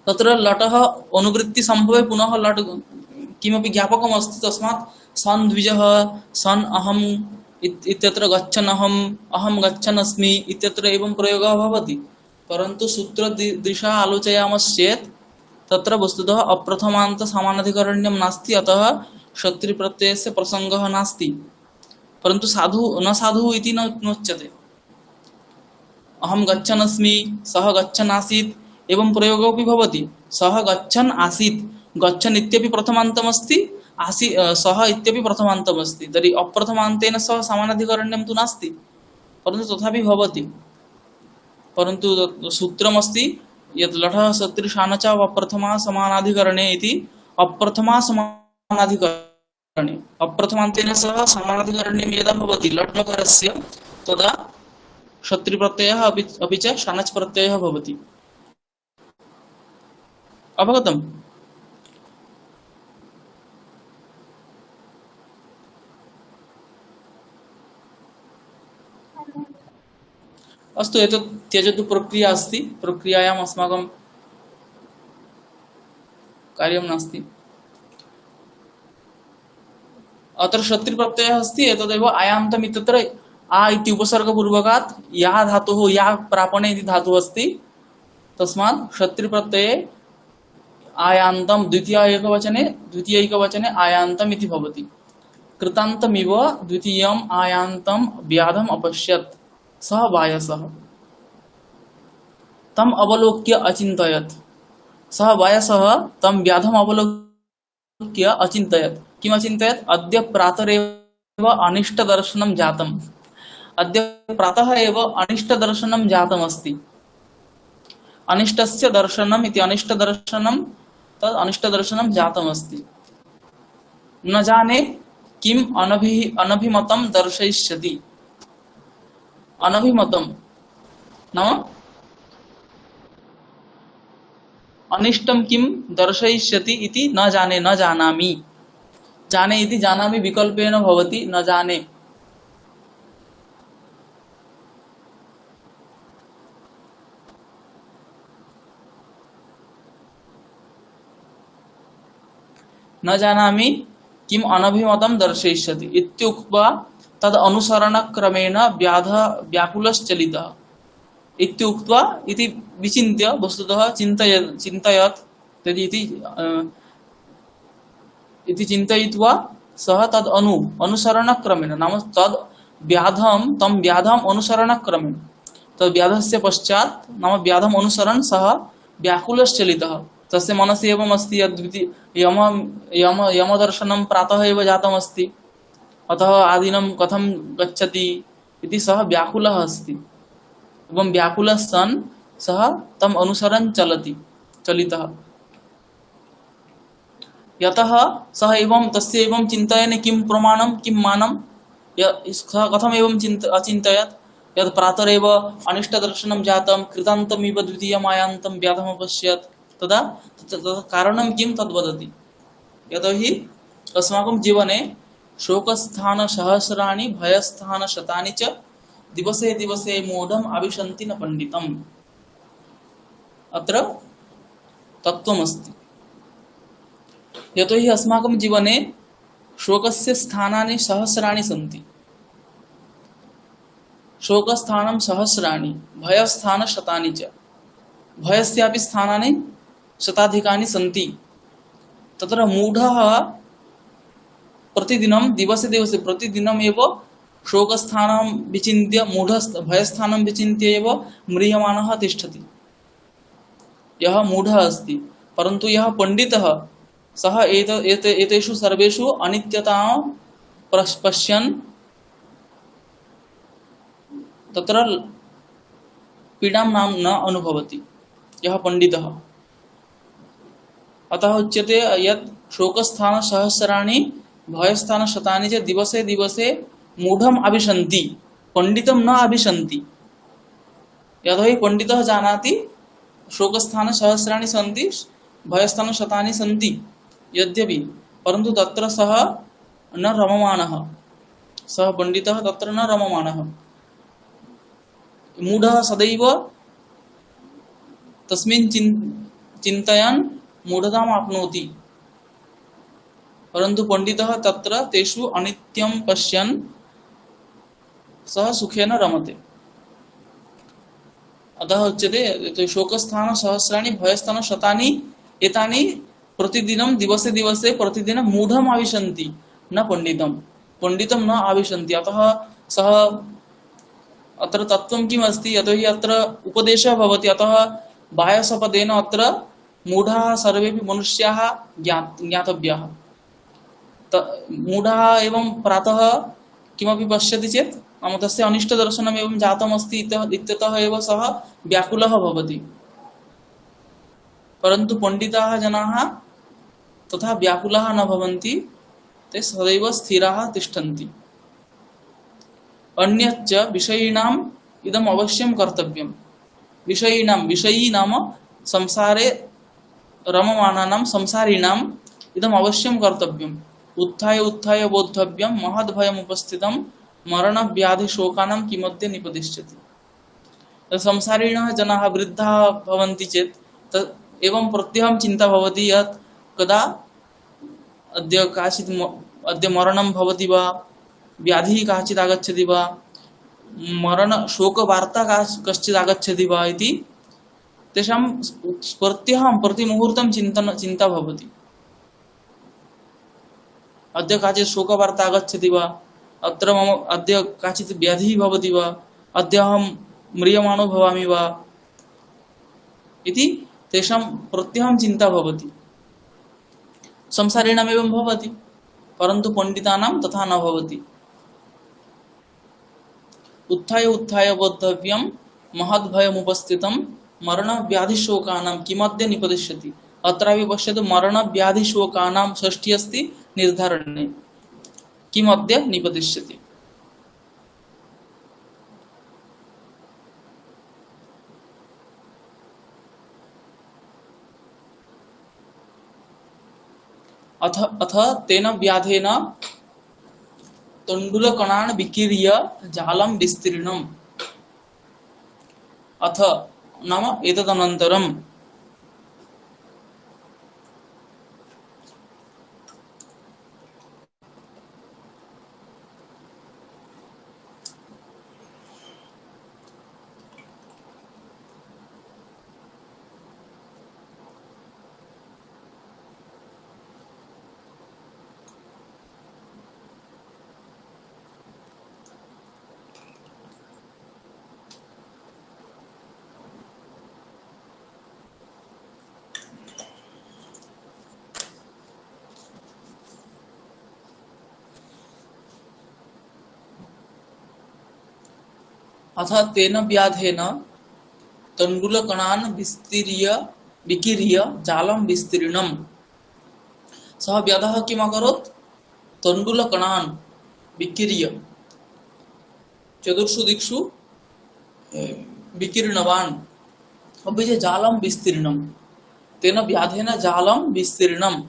तत्र लटः अनुवृत्ति संभवे पुनः लट् किमपि ज्ञापकम् अस्ति, तस्मात् सन् द्विजः, सन् अहम् इत्यत्र गच्छन् अहं गच्छन् अस्मि इत्यत्र एवं प्रयोगः भवति। परन्तु सूत्रदृशा आलोचयामश्चेत् तत्र वस्तुतः अप्रथमान्त समानाधिकरण्यं नास्ति, अतः शत्रुप्रत्ययस्य प्रसङ्गः नास्ति। परन्तु न साधु इति नोच्यते। अहं गच्छन् अस्मि, सः गच्छन् आसीत्, एवं प्रयोगोऽपि भवति। सः गच्छन् आसीत्, गच्छन् इत्यपि प्रथमान्तम् अस्ति, सः इत्यपि प्रथमान्तम् अस्ति। तर्हि अप्रथमान्तेन सह समानाधिकरण्यं तु नास्ति, परन्तु तथापि भवति। परन्तु सूत्रमस्ति यत् लटः शत्रुषाण च अप्रथमा समानाधिकरणे इति। अप्रथमा समानाधिकरणे अप्रथमान्तेन सह समानाधिकरण्यं यदा भवति लट् लकारस्य, तदा शत्रुप्रत्ययः अपि च षाणच् प्रत्ययः भवति। अवगतम्? अस्तु, एतत् त्यजतु, प्रक्रिया अस्ति, प्रक्रियायाम् अस्माकं कार्यं नास्ति। अत्र शत्रुप्रत्ययः अस्ति, एतदेव आयान्तम् इत्यत्र आ इति उपसर्गपूर्वकात् या धातुः, या प्रापणे इति धातुः अस्ति, तस्मात् शत्रुप्रत्यये आयान्तं द्वितीयैकवचने आयान्तम् इति भवति। कृतान्तमिव द्वितीयम् आयान्तं व्याधम् अपश्यत् सः वायसः। तम् अवलोक्य अचिन्तयत्। सः वायसः तं व्याधम् अवलोक्य अचिन्तयत्। किम् अचिन्तयत्? अद्य प्रातरेव अनिष्टदर्शनं जातम्। अद्य प्रातः एव अनिष्टदर्शनं जातम् अस्ति। अनिष्टस्य दर्शनम् इति अनिष्टदर्शनं तद् अनिष्टदर्शनं जातमस्ति। न जाने किम अनभिमतं दर्शयिष्यति। अनभिमतं नाम अनिष्टं किम दर्शयिष्यति इति न जाने न जानामि। जाने इति जानामि विकल्पेन भवति न जाने। न जानामि किम अनभिमतं दर्शयिष्यति इत्युक्त्वा तद अनुसरणक्रमेण व्याकुलश्चलितः इत्युक्त्वा इति विचिन्त्य वस्तुतः चिन्तयत् तद् इति चिन्तयित्वा सः तद् अनुसरणक्रमेण नाम तद् तं व्याधम् अनुसरणक्रमेण तद् व्याधस्य पश्चात् नाम व्याधम् अनुसरन् सः व्याकुलश्चलितः। तस्य मनसि एवम् अस्ति यमदर्शनं प्रातः एव जातमस्ति, अतः आदिनं कथं गच्छति इति सः व्याकुलः अस्ति। एवं व्याकुलः सन् सः तम् अनुसरन् चलितः। यतः सः एवं तस्य एवं चिन्तयन् किं प्रमाणं किं मानं सः कथम् एवं अचिन्तयत् यत् प्रातरेव अनिष्टदर्शनं जातं कृतान्तमिव द्वितीयमायान्तं व्याधम् अपश्यत् तदा कारणं किं तद्वदति। यतोहि अस्माकं जीवने शोकस्थानसहस्राणि भयस्थानशतानि च दिवसे दिवसे मूढम् आविशन्ति न पण्डितम्। अत्र तत्त्वमस्ति। यतोहि अस्माकं जीवने शोकस्य स्थानानि सहस्राणि सन्ति। शोकस्थानं सहस्राणि भयस्थानशतानि च। भयस्यापि स्थानानि शताधिकानि सन्ति। तत्र मूढः प्रतिदिनं दिवसे दिवसे प्रतिदिनम् एव शोकस्थानं विचिन्त्य भयस्थानं विचिन्त्य एव म्रियमाणः तिष्ठति। यः मूढः अस्ति, परन्तु यः पण्डितः सः एतेषु सर्वेषु अनित्यतां पश्यन् तत्र पीडां न अनुभवति यः पण्डितः। अतः उच्यते यत् शोकस्थानसहस्राणि भयस्थानशतानि च दिवसे दिवसे मूढम् आविशन्ति पण्डितं न आविशन्ति। यतोहि पण्डितः जानाति शोकस्थानसहस्राणि सन्ति भयस्थानशतानि सन्ति यद्यपि, परन्तु तत्र सः न रममाणः। सः पण्डितः तत्र न रममाणः। मूढः सदैव तस्मिन् चिन्तयन् मूढताम् आप्नोति, परन्तु पण्डितः तत्र तेषु अनित्यं पश्यन् सः सुखेन रमते। अतः उच्यते शोकस्थानसहस्राणि भयस्थानशतानि एतानि प्रतिदिनं दिवसे दिवसे प्रतिदिनं मूढम् आविशन्ति न पण्डितं। पण्डितं न आविशन्ति। अतः सः अत्र तत्त्वं किम् अस्ति, यतोहि अत्र उपदेशः भवति। अतः बाह्यसपदेन अत्र मूढाः सर्वेपि मनुष्याः ज्ञातव्याः। मूढः एवं प्रातः किमपि पश्यति चेत् नाम तस्य अनिष्टदर्शनम् एवं जातमस्ति इत्यतः एव सः व्याकुलः भवति। परन्तु पण्डिताः जनाः तथा व्याकुलाः न भवन्ति, ते सदैव स्थिराः तिष्ठन्ति। अन्यच्च विषयिणाम् इदम् अवश्यं कर्तव्यम्। विषयी नाम संसारे रममाणानां संसारिणाम् इदम् अवश्यं कर्तव्यम्। उत्थाय उत्थाय बोद्धव्यं महद्भयम् उपस्थितं मरणव्याधिशोकानां किमध्ये निपतिष्यति। संसारिणः जनाः वृद्धाः भवन्ति चेत् एवं प्रत्यहं चिन्ता भवति यत् कदा अद्य मरणं भवति वा, व्याधिः काचित् आगच्छति वा, मरणशोकवार्ता कश्चित् आगच्छति वा इति तेषां प्रत्यहं प्रतिमुहूर्तं चिन्ता भवति। अद्य काचित् शोकवार्ता आगच्छति वा, अत्र मम अद्य काचित् व्याधिः भवति वा, अद्य अहं म्रियमाणो भवामि वा इति तेषां प्रत्यहं चिन्ता भवति। संसारिणाम् एवं भवति, परन्तु पण्डितानां तथा न भवति। उत्थाय उत्थाय बोद्धव्यं महद्भयमुपस्थितं मरणव्याधिशोकानां किमध्ये निपतिष्यति। अत्रापि पश्यतु मरणव्याधिशोकानां षष्ठी अस्ति निर्धारणे किमध्ये निपतिष्यति। अथ अथ तेन व्याधेन तण्डुलकणान् विकीर्य जालं विस्तीर्णम्। अथ नाम एतदनन्तरम् अथ तेन व्याधेन तण्डुलकणान् विकीर्य जालं विस्तीर्णम्। सः व्याधः किम् अकरोत्? तण्डुलकणान् विकीर्य चतुर्षु दिक्षु विकीर्णवान् अपि च जालं विस्तीर्णम्। तेन व्याधेन जालं विस्तीर्णम्।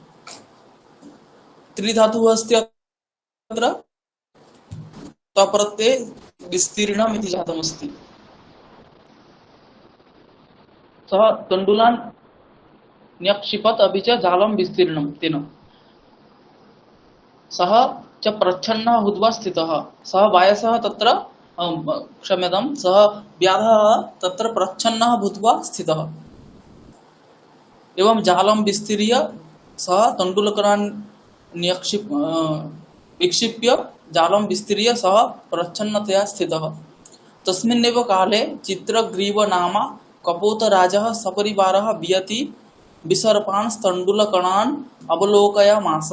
त्रिधातुः अस्ति अत्र तप्रत्यये विस्तीर्णम् इति जातमस्ति। सः तण्डुलान् न्यक्षिपत् अपि च जालं विस्तीर्णम्। तेन सः च प्रच्छन्नः भूत्वा स्थितः। सः वायसः तत्र क्षम्यतां, सः व्याधः तत्र प्रच्छन्नः भूत्वा स्थितः। एवं जालं विस्तीर्य सः तण्डुलकणान् विक्षिप्य जालं विस्तीर्य सः प्रच्छन्नतया स्थितः। तस्मिन्नेव काले चित्रग्रीव नाम कपोतराजः सपरिवारः वियति विसर्पांस्तण्डुलकणान् अवलोकयामास।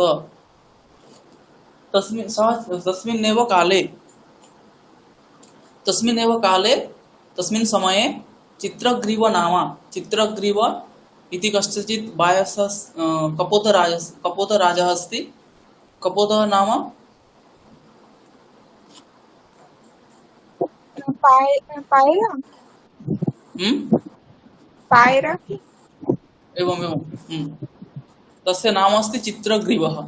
तस्मिन्नेव काले तस्मिन् समये चित्रग्रीव नाम, चित्रग्रीव इति कश्चित् वायसः कपोतराजः अस्ति। कपोतः नाम पायरा पायरा एवं तस्य नाम अस्ति चित्रग्रीवः।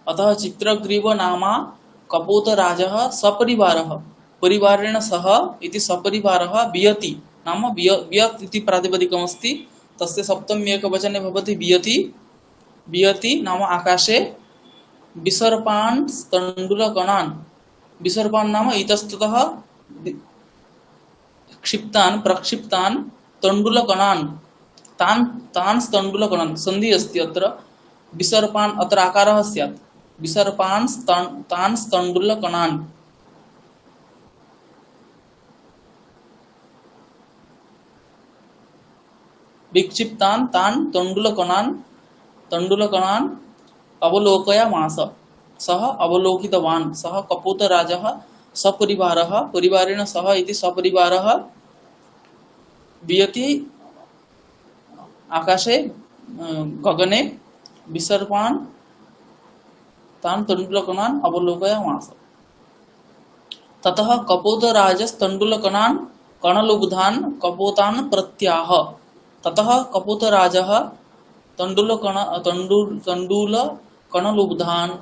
अतः चित्रग्रीव नाम कपोतराजः सपरिवारः, परिवारेण सह इति सपरिवारः वियति नाम वियत् इति प्रातिपदिकमस्ति। तस्य सप्तमी एकवचने भवति वियति। वियति नाम आकाशे विसर्पांस्तण्डुलकणान्, विसर्पान् नाम इतस्ततः क्षिप्तान् प्रक्षिप्तान् तण्डुलकणान्, तान् तण्डुलकणान् सन्धि अस्ति अत्र। विसर्पान् अत्र आकारः स्यात्। विसर्पान् तण्डुलकणान् विक्षिप्तान् तान् तण्डुलकणान् अवलोकयामास। सः अवलोकितवान्। सः कपोतराजः सपरिवारः, परिवारेण सह इति सपरिवारः वियति आकाशे गगने विसर्पान् तान् तण्डुलकणान् अवलोकयामास। ततः कपोतराजस्तण्डुलकणान् कणलुब्धान् कपोतान् प्रत्याह। ततः कपोतराजः तण्डुलकणलुब्धान्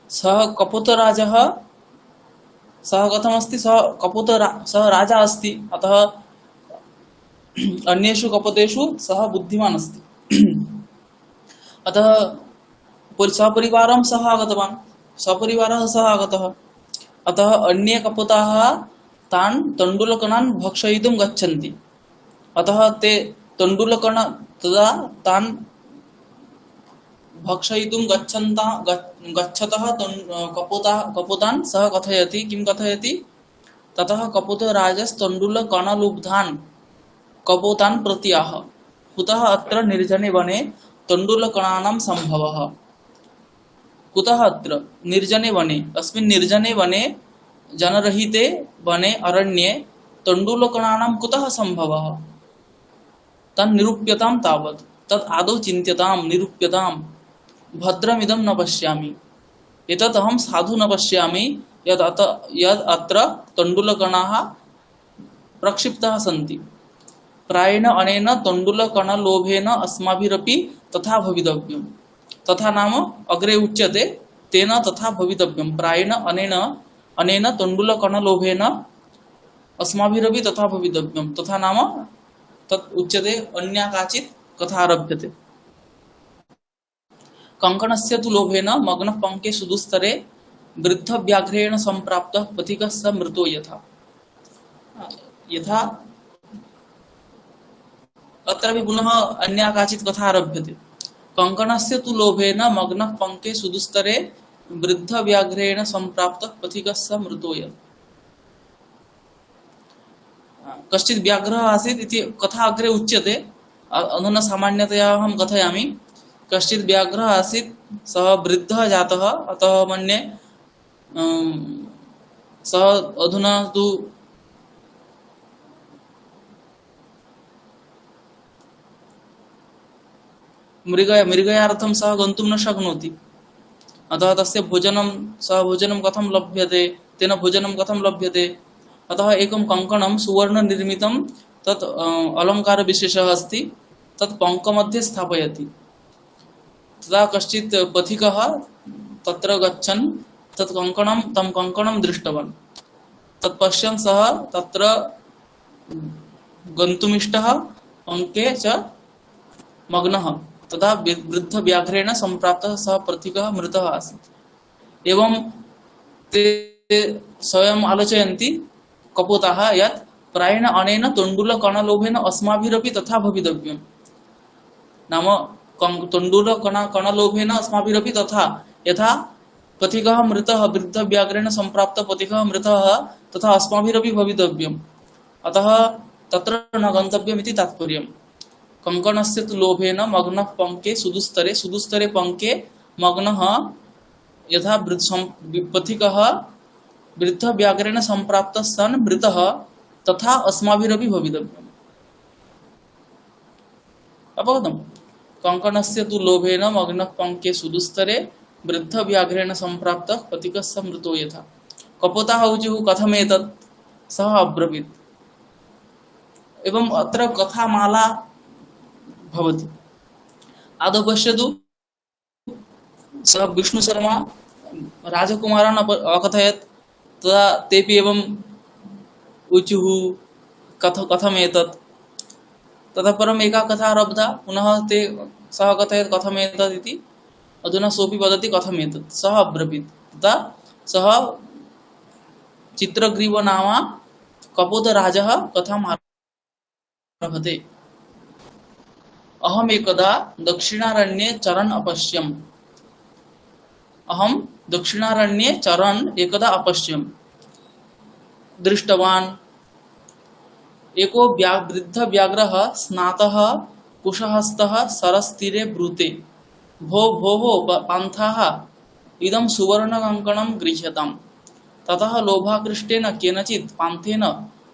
सः कपोतराजः, सः कथमस्ति? सः राजा अस्ति। अतः अन्येषु कपोतेषु सः बुद्धिमान् अस्ति। अतः सपरिवारं सः आगतवान्, सपरिवारः सः आगतः। अतः अन्ये कपोताः तान् तण्डुलकणान् भक्षयितुं गच्छन्ति। अतः ते तण्डुलकण तदा तान् भक्षयितुं गच्छतः कपोतान् सः कथयति। किं कथयति? ततः कपोतराजस्तण्डुलकणलुब्धान् कपोतान् प्रत्याह। कुतः अत्र निर्जने वने तण्डुलकणानां सम्भवः? कुतः अत्र निर्जने वने, अस्मिन् निर्जने वने जनरहिते वने अरण्ये तण्डुलकणानां कुतः सम्भवः? तन्निरूप्यतां तावत् तत् आदौ चिन्त्यतां निरूप्यतां। भद्रमिदं न पश्यामि, एतत् अहं साधु न पश्यामि यद् अत्र तण्डुलकणाः प्रक्षिप्ताः सन्ति। प्रायेण अनेन तण्डुलकणलोभेन अस्माभिरपि तथा भवितव्यम्। तथा नाम अग्रे उच्यते तेन तथा भवितव्यम्। प्रायेण अनेन तण्डुलकणलोभेन अस्माभिरपि तथा भवितव्यम्। तथा नाम तत् उच्यते अन्या काचित् कथा आरभ्यते। कंकणस्य तु लोभेन मग्नः पंके सुदुस्तरे वृद्धव्याघ्रेण सम्प्राप्तः पथिकः स मृतो यथा। अत्रापि पुनः अन्या काचित् कथा आरभ्यते। कंकणस्य तु लोभेन मग्नः पंके सुदुस्तरे वृद्धव्याघ्रेण सम्प्राप्तः पथिकः स मृतो यथा। कश्चित् व्याघ्रः आसीत् इति कथा अग्रे उच्यते। अधुना सामान्यतया अहं कथयामि। कश्चित् व्याघ्रः आसीत्, सः वृद्धः जातः, अतः मन्ये सः अधुना तु मृगयार्थं सः गन्तुं न शक्नोति। अतः तस्य भोजनं कथं लभ्यते, तेन भोजनं कथं लभ्यते? अतः एकं कंकणं सुवर्णनिर्मितं तत् अलङ्कारविशेषः अस्ति, तत् पङ्कमध्ये स्थापयति। तदा कश्चित् पथिकः तत्र गच्छन् तं कंकणं दृष्टवान्। तत् पश्यन् सः तत्र गन्तुमिष्टः, पङ्के च मग्नः। तदा वृद्धव्याघ्रेण सम्प्राप्तः सः पथिकः मृतः आसीत्। एवं ते स्वयम् आलोचयन्ति कपोताः यत् प्रायेण अनेन तण्डुलकणलोभेन अस्माभिरपि तथा भवितव्यम्। नाम तण्डुलकणलोभेन अस्माभिरपि तथा, यथा पथिकः मृतः, वृद्धव्याघ्रेण सम्प्राप्तः पथिकः मृतः, तथा अस्माभिरपि भवितव्यम्। अतः तत्र न गन्तव्यम् इति तात्पर्यम्। कंकणस्य तु लोभेन मग्नः पंके सुदुस्तरे पंके मग्नः यथा पथिकः वृद्धव्याघ्रेण सम्प्राप्तः सन् मृतः, तथा अस्माभिरपि भवितव्यम्। अवगतम्? कंकणस्य तु लोभेन मग्नः पंके सुदुस्तरे वृद्धव्याघ्रेण सम्प्राप्तः पथिकः स मृतो यथा। कपोताः ऊचुः कथमेतत्? सः अब्रवीत्। एवं अत्र कथामाला भवति। आदौ पश्यतु, सः विष्णुशर्मा राजकुमारान् अकथयत्। तदा तेपि एवं ऊचुः कथमेतत्। ततः परम् एका कथा आरब्धा, पुनः सः कथयत् कथमेतत् इति। अधुना सोऽपि वदति कथमेतत्। सः अब्रवीत्। तदा सः चित्रग्रीवनामा कपोतराजः कथाम् आरभते। अहम् एकदा दक्षिणारण्ये चरन् अपश्यम्। अहं दक्षिणारण्ये चरन् एकदा अपश्यम्। दृष्टवान् एको वृद्धव्याघ्रः स्नातः कुशहस्तः सरस्तीरे ब्रूते। भोः पान्थाः, इदं सुवर्णकङ्कणं गृह्यताम्। ततः लोभाकृष्टेन केनचित् पान्थेन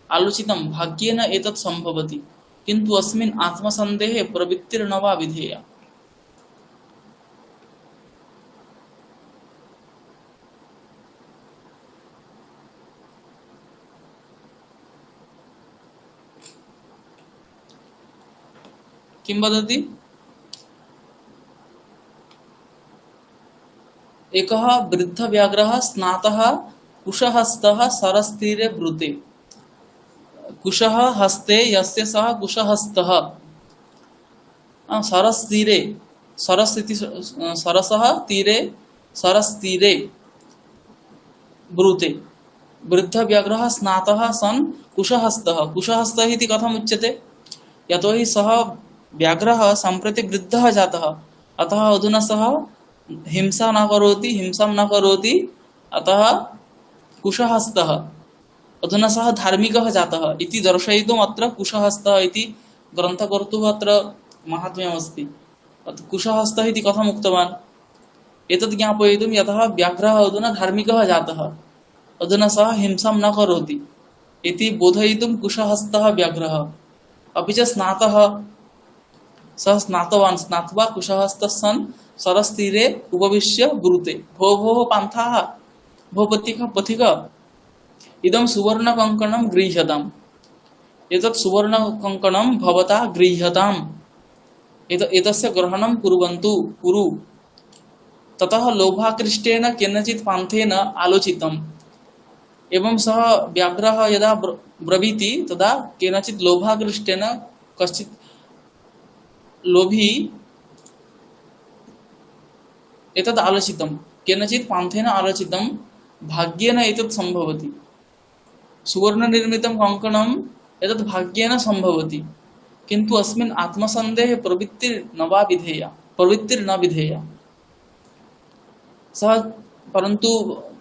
आलोचितं भाग्येन एतत् सम्भवति, किन्तु अस्मिन् आत्मसन्देहे प्रवृत्तिर्न वा विधेया। किं वदति? एकः वृद्धव्याघ्रः स्नातः कुशहस्तः सरस्तीरे ब्रूते। कुशः हस्ते यस्य सः कुशहस्तः, सरस्तीरे, सरस् इति सरसः तीरे, सरस्तीरे ब्रूते। वृद्धव्याघ्रः स्नातः सन् कुशहस्तः। कुशहस्तः इति कथम् उच्यते? यतोहि सः व्याघ्रः सम्प्रति वृद्धः जातः, अतः अधुना सः हिंसां न करोति, अतः कुशहस्तः। अधुना सः धार्मिकः जातः इति दर्शयितुम् अत्र कुशहस्तः इति ग्रन्थकर्तुः अत्र माहात्म्यमस्ति। कुशहस्तः इति कथम् उक्तवान्? एतत् ज्ञापयितुं यतः व्याघ्रः अधुना धार्मिकः जातः, अधुना सः हिंसां न करोति इति बोधयितुं कुशहस्तः व्याघ्रः। अपि च स्नातः, सः स्नातवान्, स्नात्वा कुशहस्तः सन् सरस्तीरे उपविश्य ब्रूते, भो भो पान्थाः, भो पथिक पथिक, इदं सुवर्णकङ्कणं गृह्यताम्, एतत् सुवर्णकङ्कणं भवता गृह्यताम्, एतस्य ग्रहणं कुर्वन्तु, कुरु। ततः लोभाकृष्टेन केनचित् पान्थेन आलोचितम्। एवं सः व्याघ्रः यदा ब्रवीति तदा केनचित् लोभाकृष्टेन कश्चित् लोभी एतद् आलोचितं, केनचित् पान्थेन आलोचितं, भाग्येन एतत् सम्भवति। सुवर्णनिर्मितं कङ्कणम् एतत् भाग्येन सम्भवति, किन्तु अस्मिन् आत्मसन्देहे प्रवृत्तिर्न विधेया। सः परन्तु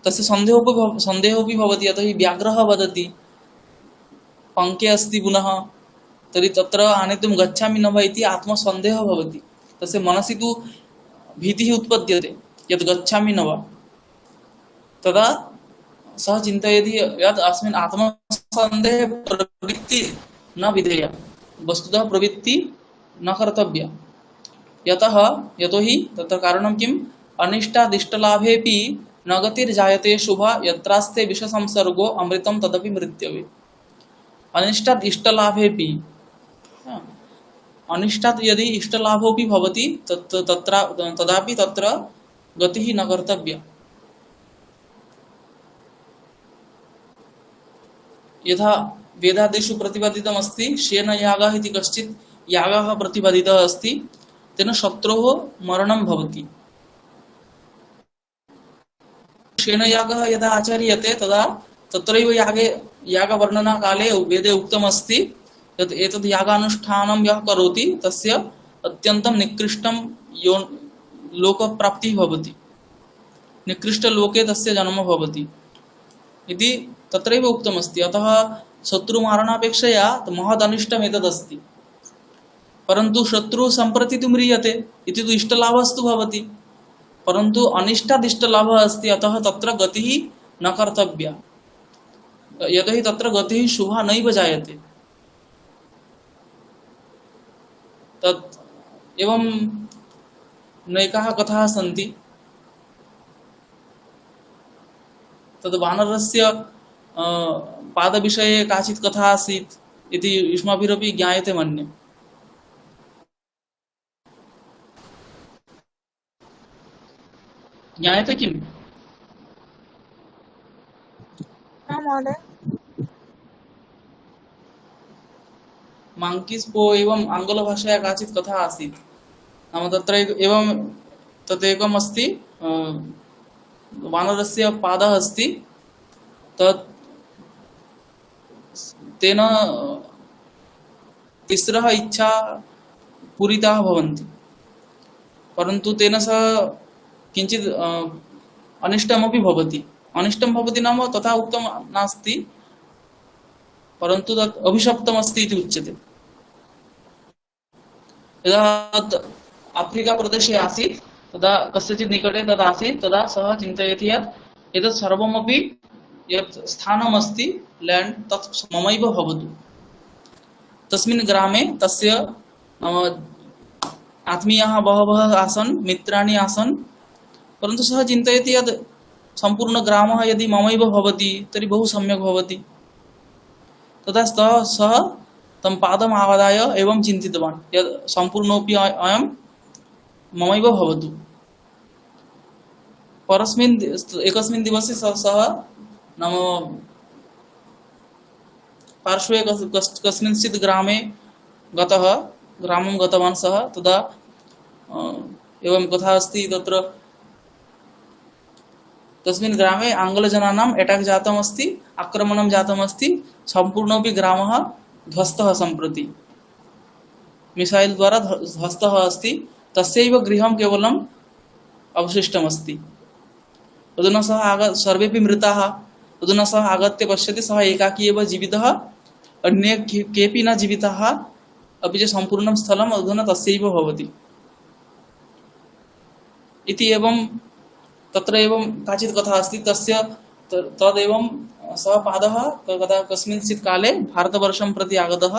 तस्य सन्देहोऽपि भवति, यतो हि व्याघ्रः वदति पङ्के अस्ति पुनः, तर्हि तत्र आनेतुं गच्छामि न वा इति आत्मसन्देहः भवति। तस्य मनसि तु भीतिः उत्पद्यते यत् गच्छामि न वा। तदा सः चिन्तयति यत् अस्मिन् आत्मसन्देहे प्रवृत्ति न विधेया, वस्तुतः प्रवृत्ति न कर्तव्या। यतोहि तत्र कारणं किम्? अनिष्टादिष्टलाभेऽपि न गतिर्जायते शुभा, यत्रास्ते विषसंसर्गो अमृतं तदपि मृत्यवे। अनिष्टात् इष्टलाभेऽपि, अनिष्टात् यदि इष्टलाभोऽपि भवति तदापि तत्र गतिः न कर्तव्या। यथा वेदादिषु प्रतिपादितमस्ति, शेन यागः इति कश्चित् यागः प्रतिपादितः अस्ति, तेन शत्रोः मरणं भवति। शेनयागः यदा आचर्यते तदा तत्रैव यागवर्णनाकाले वेदे उक्तमस्ति यत् एतद् यागानुष्ठानं यः करोति तस्य अत्यन्तं निकृष्टं लोकप्राप्तिः भवति, निकृष्टलोके तस्य जन्म भवति इति तत्रैव उक्तमस्ति। अतः शत्रुमारणापेक्षया महदनिष्टम् एतदस्ति। परन्तु शत्रुः सम्प्रति तु म्रियते इति तु इष्टलाभस्तु भवति, परन्तु अनिष्टादिष्टलाभः अस्ति, अतः तत्र गतिः न कर्तव्या, यतोहि तत्र गतिः शुभा नैव जायते। तत् एवं नैकाः कथाः सन्ति। तद् वानरस्य पादविषये काचित् कथा आसीत् इति युष्माभिरपि ज्ञायते मन्ये। ज्ञायते किम्? न महोदय। माङ्कीस् पो एवं आङ्ग्लभाषया काचित् कथा आसीत्। नाम तत्र एवं तदेकम् अस्ति, वानरस्य पादः अस्ति, तत् तेन तिस्रः इच्छा पूरिताः भवन्ति, परन्तु तेन सह किञ्चित् अनिष्टमपि भवति। अनिष्टं भवति नाम तथा उक्तं नास्ति, परन्तु तत् अभिशप्तमस्ति इति उच्यते। यदा आफ्रिका प्रदेशे आसीत् तदा कस्यचित् निकटे तद् आसीत्, तदा सः चिन्तयति यत् एतत् सर्वमपि यत् स्थानमस्ति लेण्ड् तत् ममैव भवतु। तस्मिन् ग्रामे तस्य आत्मीयाः बहवः आसन्, मित्राणि आसन्, परन्तु सः चिन्तयति यत् सम्पूर्णग्रामः यदि ममैव भवति तर्हि बहु सम्यक् भवति। तदा सः तं पादम् आदाय एवं चिन्तितवान् यत् सम्पूर्णोऽपि अयं ममैव भवतु। एकस्मिन् दिवसे सः नाम पार्श्वे कस्मिंश्चित् ग्रामे ग्रामं गतवान् सः। तदा एवं कथा अस्ति, तत्र तस्मिन् ग्रामे आङ्ग्लजनानाम् अटैक् जातमस्ति, आक्रमणं जातमस्ति, सम्पूर्णोऽपि ग्रामः ध्वस्तः सम्प्रति, मिसैल् द्वारा ध्वस्तः अस्ति, तस्यैव गृहं केवलम् अवशिष्टमस्ति। अधुना सः सर्वेपि मृताः। अधुना सः आगत्य पश्यति, सः एकाकी एव जीवितः, अन्ये केऽपि न जीविताः, अपि च सम्पूर्णं स्थलम् अधुना तस्यैव भवति इति। एवं तत्र एवं काचित् कथा अस्ति तस्य तदेवं सः पादः कदा कस्मिंश्चित् काले भारतवर्षं प्रति आगतः।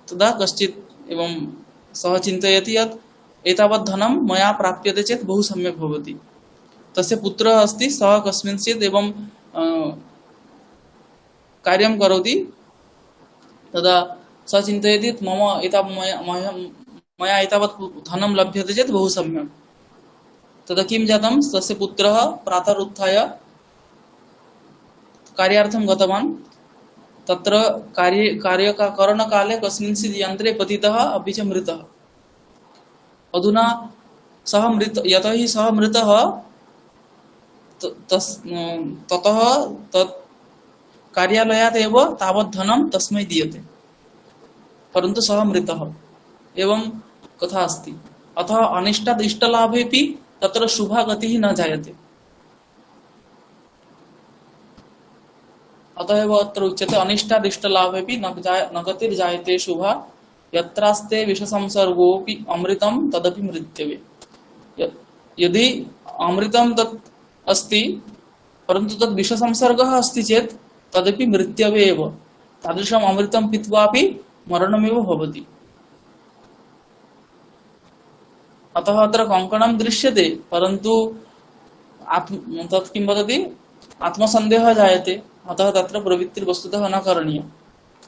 तदा कश्चित् एवं सः चिन्तयति यत् एतावत् धनं मया प्राप्यते चेत् बहु सम्यक् भवति। तस्य पुत्रः अस्ति, सः कस्मिंश्चित् एवं कार्यं करोति। तदा सः चिन्तयति यत् मया एतावत् धनं लभ्यते चेत् बहु सम्यक्। तदा किं जातं, तस्य पुत्रः प्रातः उत्थाय कार्यार्थं गतवान्। तत्र कार्यकरणकाले कस्मिंश्चित् यन्त्रे पतितः अपि च मृतः। अधुना सः यतः हि सः मृतः, ततः तत् कार्यालयात् एव तावत् धनं तस्मै दीयते, परन्तु सः मृतः। एवं कथा अस्ति। अतः अनिष्टात् इष्टलाभेपि तत्र शुभा गतिः न जायते। अतः एव अत्र उच्यते अनिष्टात् इष्टलाभेपि न गतिर्जायते शुभा, यत्रास्ते विषसंसर्गोऽपि अमृतं तदपि मृत्यवे। यदि अमृतं तत् अस्ति परन्तु तद् विषसंसर्गः अस्ति चेत् तदपि मृत्यवे एव। तादृशम् अमृतं पीत्वापि मरणमेव भवति। अतः अत्र कङ्कणं दृश्यते, परन्तु तत् किं वदति, आत्मसन्देहः जायते। अतः तत्र प्रवृत्तिर्वस्तुतः न करणीया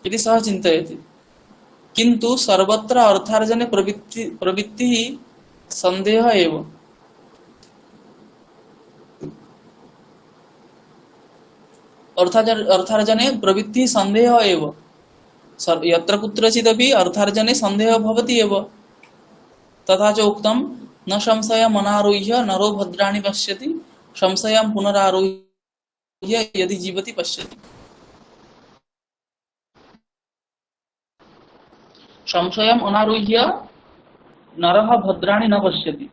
इति सः चिन्तयति। किन्तु सर्वत्र अर्थार्जने प्रवृत्तिः सन्देहः एव। अर्थार्जने प्रवृत्तिः सन्देहः एव। यत्र कुत्रचिदपि अर्थार्जने सन्देहः भवति एव। तथा च उक्तं न संशयम् अनारुह्य नरो भद्राणि पश्यति, संशयं पुनरारुह्य यदि जीवति पश्यति। संशयम् अनारुह्य नरः भद्राणि न पश्यति।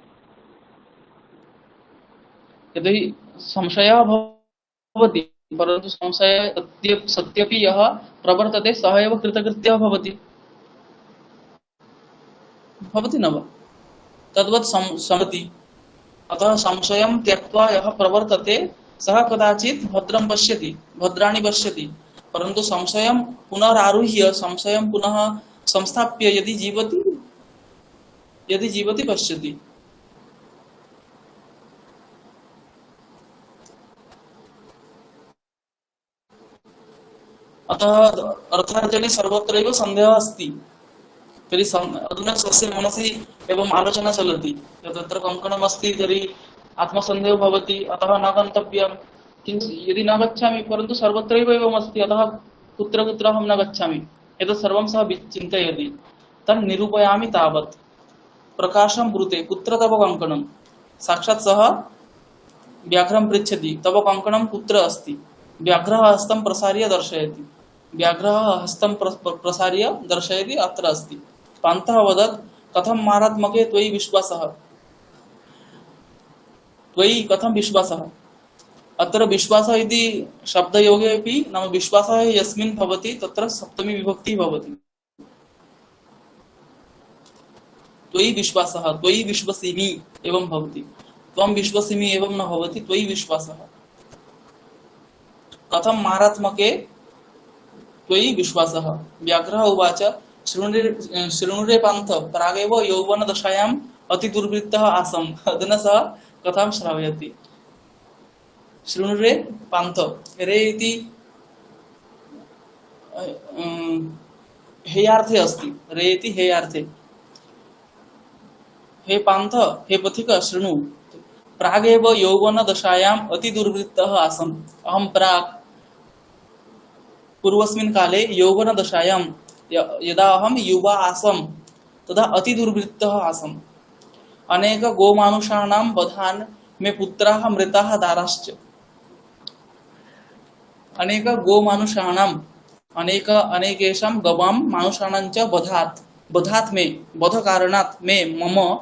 यदि संशयः भवति परन्तु संशय सत्यपि यः प्रवर्तते सः एव कृतकृत्यः भवति न वा? तद्वत् सम्भवति। अतः संशयं त्यक्त्वा यः प्रवर्तते सः कदाचित् भद्राणि पश्यति, परन्तु संशयं पुनरारुह्य, संशयं पुनः संस्थाप्य यदि जीवति पश्यति। अतः अर्थार्जने सर्वत्रैव सन्देहः अस्ति। तर्हि अधुना स्वस्य मनसि एवम् आलोचना चलति, तत्र कङ्कणम् अस्ति तर्हि आत्मसन्देहः भवति, अतः न गन्तव्यं। किन्तु यदि न गच्छामि, परन्तु सर्वत्रैव एवम् अस्ति, अतः कुत्र कुत्र अहं न गच्छामि, एतत् सर्वं सः चिन्तयति। तन् निरूपयामि तावत्। प्रकाशं ब्रूते कुत्र तव कङ्कणं। साक्षात् सः व्याघ्रं पृच्छति तव कङ्कणं कुत्र अस्ति। व्याघ्रः हस्तं प्रसार्य दर्शयति। अत्र अस्ति। पान्थः वदत् कथं मारात्मके त्वयि विश्वासः। त्वयि कथं विश्वासः। अत्र विश्वासः इति शब्दयोगे अपि नाम विश्वासः यस्मिन् भवति तत्र सप्तमी विभक्तिः भवति। त्वयि विश्वासः, त्वयि विश्वसिमि एवं भवति। त्वं विश्वसिमि एवं न भवति, त्वयि विश्वासः। कथं मारात्मके त्वयि विश्वासः। व्याघ्रः उवाच शृणुरे पान्थ प्रागेव यौवनदशायाम् अतिदुर्वृत्तः आसम्। अधुना सः कथां श्रावयति। शृणुरे पान्थ, रे इति हेयार्थे अस्ति। रे इति हेयार्थे। हे पान्थ, हे पथिक शृणु। प्रागेव यौवनदशायाम् अतिदुर्वृत्तः आसम्। अहं प्राक् पूर्वस्मिन् काले यौवनदशायां यदा अहं युवा आसम् तदा अतिदुर्वृत्तः आसम्। अनेक गोमानुषाणां वधान् मे पुत्राः मृताः दाराश्च। अनेक गोमानुषाणां अनेकेषां गवां मानुषाणां च वधात् मे वधकारणात् मे मम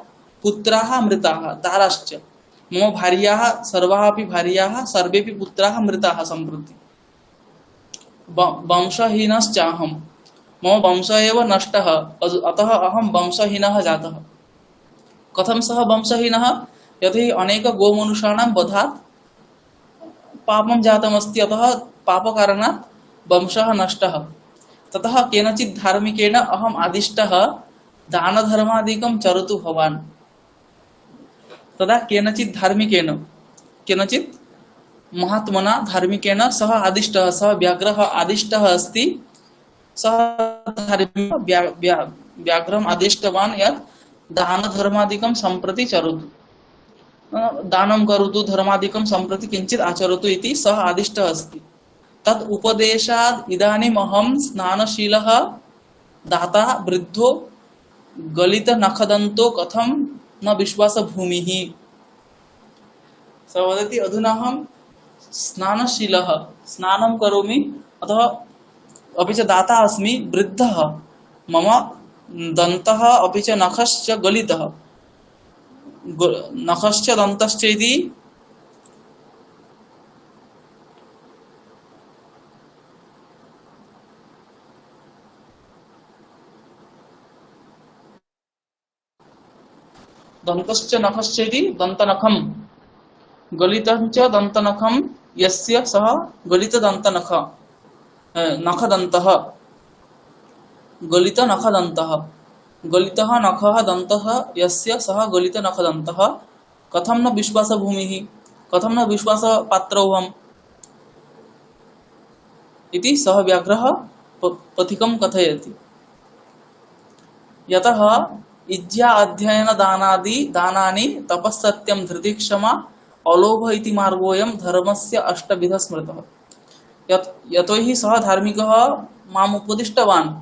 पुत्राः मृताः दाराश्च। मम भार्याः सर्वाः अपि भार्याः सर्वेपि पुत्राः मृताः सम्प्रति। वंशहीनश्चाहं, मम वंशः एव नष्टः, अतः अहं वंशहीनः जातः। कथं सः वंशहीनः? यतो हि अनेक गोमनुषाणां वधात् पापं जातमस्ति, अतः पापकारणात् वंशः नष्टः। ततः केनचित् धार्मिकेण अहम् आदिष्टः दानधर्मादिकं चरतु भवान्। तदा केनचित् धार्मिकेन, केनचित् महात्मना धार्मिकेन सः आदिष्टः, सः व्याघ्रः आदिष्टः अस्ति, सः धार्मिक व्याघ्रम् आदिष्टवान् यत् दानधर्मादिकं सम्प्रति चरतु, दानं करोतु, धर्मादिकं सम्प्रति किञ्चित् आचरतु इति सः आदिष्टः अस्ति। तत् उपदेशात् इदानीम् अहं स्नानशीलः दाता वृद्धो गलितनखदन्तो कथं न विश्वासभूमिः। सः वदति अधुना अहं स्नानशीलः, स्नानं करोमि, अतः अपि च दाता अस्मि, वृद्धः, मम दन्तः अपि च नखश्च गलितः, नखश्च दन्तश्च इति दन्तश्च नखश्च इति दन्तनखं, गलितञ्च दन्तनखं यस्य सः गलितदन्तनख, नखदन्तः, गलितनखदन्तः, गलितः नखः दन्तः यस्य सः गलितनखदन्तः कथं न विश्वासभूमिः, कथं न विश्वासपात्रौ अहम् इति सः व्याघ्रः पथिकं कथयति। यतः इज्या अध्ययन दानादि दानानि तपस्सत्यं धृति क्षमा अलोभ इति मार्गोऽयं धर्मस्य अष्टविधः स्मृतः। यतो हि सः धार्मिकः माम् उपदिष्टवान्,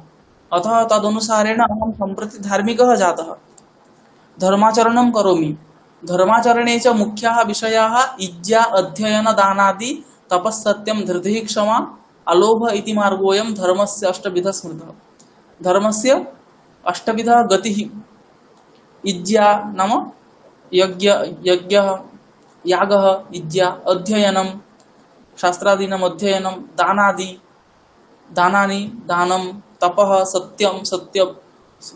अतः तदनुसारेण अहं सम्प्रति धार्मिकः जातः, धर्माचरणं करोमि। धर्माचरणे च मुख्याः विषयाः इज्या अध्ययन दानादि तपस्सत्यं धृतिः क्षमा अलोभ इति मार्गोऽयं धर्मस्य अष्टविधः स्मृतः। धर्मस्य अष्टविधः गतिः। इज्या नाम यज्ञः यागः, इज्या अध्ययनं शास्त्रादीनाम् अध्ययनं, दानानि दानं, तपः सत्यं सत्य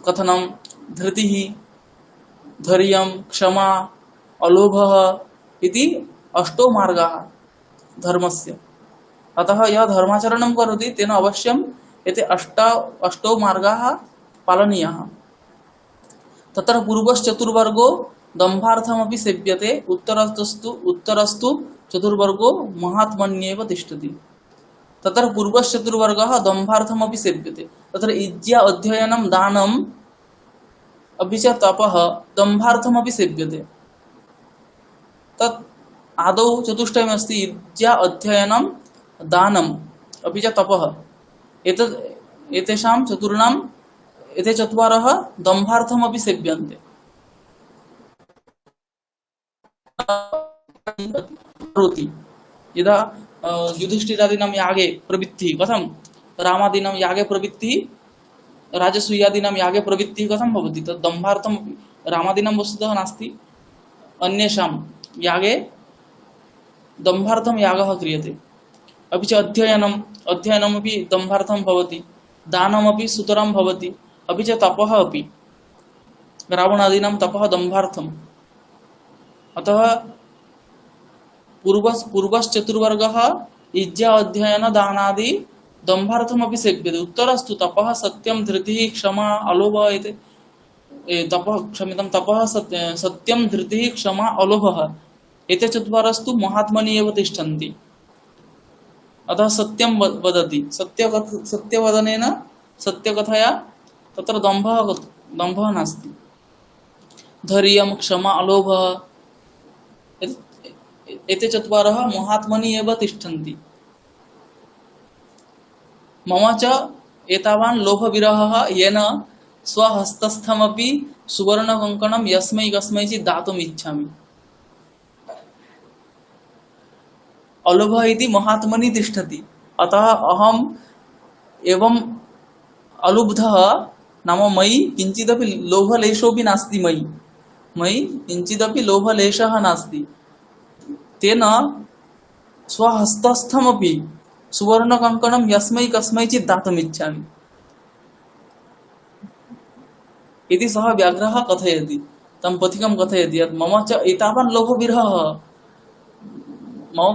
कथनं, धृतिः धैर्यं, क्षमा, अलोभः इति अष्टो मार्गाः धर्मस्य। अतः यः धर्माचरणं करोति तेन अवश्यम् एते अष्टौ मार्गाः पालनीयाः। तत्र पूर्वश्चतुर्वर्गो दम्भार्थमपि सेव्यते, उत्तरस्तु चतुर्वर्गो महात्मन्येव तिष्ठति। तत्र पूर्वश्चतुर्वर्गः दम्भार्थमपि सेव्यते। तत्र इज्या अध्ययनं दानम् अपि च तपः दम्भार्थमपि सेव्यते। तत् आदौ चतुष्टयम् अस्ति, इज्या अध्ययनं दानम् अपि च तपः। एतेषां चतुर्णाम् एते चत्वारः दम्भार्थमपि सेव्यन्ते। करोति यदा युधिष्ठिरादीनां यागे प्रवृत्तिः कथं, रामादीनां यागे प्रवृत्तिः, राजसूयादीनां यागे प्रवृत्तिः कथं भवति, तद् दम्भार्थं। रामादीनां वस्तुतः नास्ति, अन्येषां यागे दम्भार्थं यागः क्रियते। अपि च अध्ययनमपि दम्भार्थं भवति, दानमपि सुतरां भवति, अपि च तपः अपि, रावणादीनां तपः दम्भार्थम्। अतः पूर्वश्चतुर्वर्गः इज्या अध्ययन दानादि दम्भार्थमपि सेव्यते। उत्तरस्तु तपः सत्यं धृतिः क्षमा अलोभ इति तपः सत्यं धृतिः क्षमा अलोभः एते चत्वारस्तु महात्मनि एव तिष्ठन्ति। अतः सत्यं वदति, सत्यवदनेन सत्यकथया तत्र दम्भः नास्ति। धैर्यं क्षमा अलोभः एते चत्वारः महात्मनि एव तिष्ठन्ति। मम च एतावान् लोभविरहः येन स्वहस्तस्थमपि सुवर्णकङ्कणं यस्मै कस्मैचित् दातुम् इच्छामि। अलोभः इति महात्मनि तिष्ठति, अतः अहम् एवम् अलुब्धः, नाम मयि किञ्चिदपि लोभलेशोऽपि नास्ति, मयि किञ्चिदपि लोभलेशः नास्ति। तेन स्वहस्तस्थमपि सुवर्णकङ्कणं यस्मै कस्मैचित् दातुम् इच्छामि। इति सः व्याघ्रः कथयति, तं पथिकं कथयति यत् मम च एतावान् लोभविरहः, मम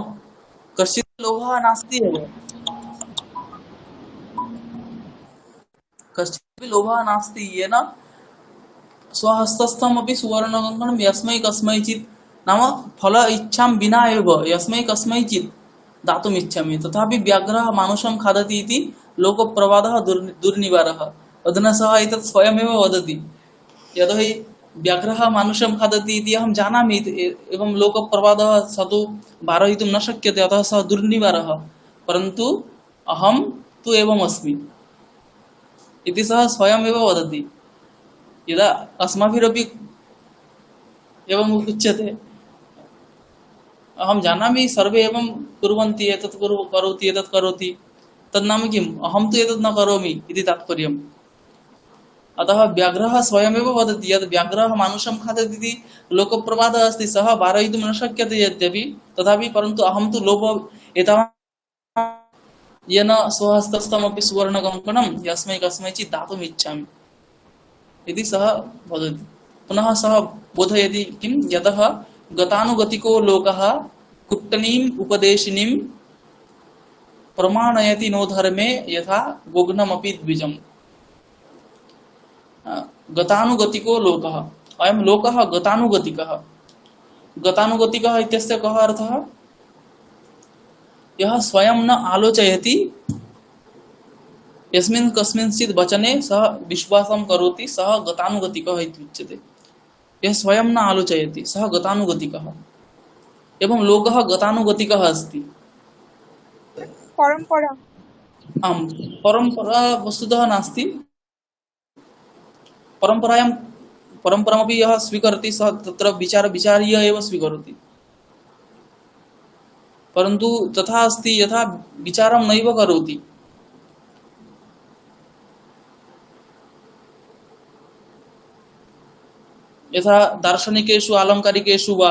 कश्चित् लोभः नास्ति एव, कश्चिदपि लोभः नास्ति येन स्वहस्तस्थमपि सुवर्णकङ्कणं यस्मै कस्मैचित्, नाम फल इच्छां विना एव यस्मै कस्मैचित् दातुम् इच्छामि, तथापि व्याघ्रः मानुषं खादति इति लोकप्रवादः दुर्निवारः। अधुना सः एतत् स्वयमेव वदति, यतोहि व्याघ्रः मानुषं खादति इति अहं जानामि, एवं लोकप्रवादः स तु वारयितुं न शक्यते, अतः सः दुर्निवारः, परन्तु अहं तु एवम् अस्मि इति सः स्वयमेव वदति। यदा अस्माभिरपि एवम् उच्यते, अहं जानामि सर्वे एवं कुर्वन्ति, एतत् करोति एतत् करोति, तद् नाम किम्, अहं तु एतत् न करोमि इति तात्पर्यम्। अतः व्याघ्रः स्वयमेव वदति यत् व्याघ्रः मानुषं खादति इति लोकप्रवादः अस्ति, सः वारयितुं न शक्यते यद्यपि, तथापि परन्तु अहं तु लोभ एतावान् येन स्वहस्तस्थमपि सुवर्णकङ्कणं यस्मै कस्मैचित् दातुम् इच्छामि इति सः वदति। पुनः सः बोधयति किं, यतः गतानुगतिको लोकः कुट्टनीम् उपदेशिनीं प्रमाणयति नो धर्मे यथा गोघ्नमपि द्विजम्। गतानुगतिको लोकः, अयं लोकः गतानुगतिकः। गतानुगतिकः इत्यस्य कः अर्थः? यः स्वयं न आलोचयति, यस्मिन् कस्मिंश्चित् वचने सः विश्वासं करोति, सः गतानुगतिकः इति उच्यते। यः स्वयं न आलोचयति सः गतानुगतिकः। एवं लोकः गतानुगतिकः अस्ति। परंपरा आम्, परम्परा वस्तुतः नास्ति। परम्परामपि यः स्वीकरोति सः तत्र विचार्य एव स्वीकरोति, परन्तु तथा अस्ति यथा विचारं नैव करोति। यथा दार्शनिकेषु आलङ्कारिकेषु वा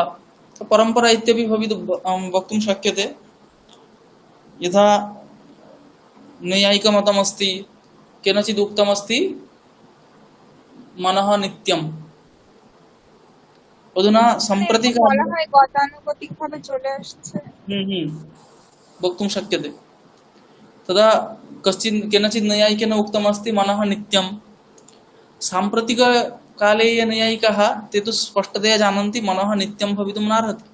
परम्परा इत्यपि वक्तुं शक्यते। यथा नैयायिकमतमस्ति, केनचित् उक्तमस्ति मनः नित्यम्। अधुना सम्प्रति বলা হয় গতানুগতিক ভাবে চলে আসছে। वक्तुं शक्यते। तदा केनचित् नैयायिकेन उक्तमस्ति मनः नित्यम्। साम्प्रतिककाले ये नैयायिकाः ते तु स्पष्टतया जानन्ति मनः नित्यं भवितुं नार्हति,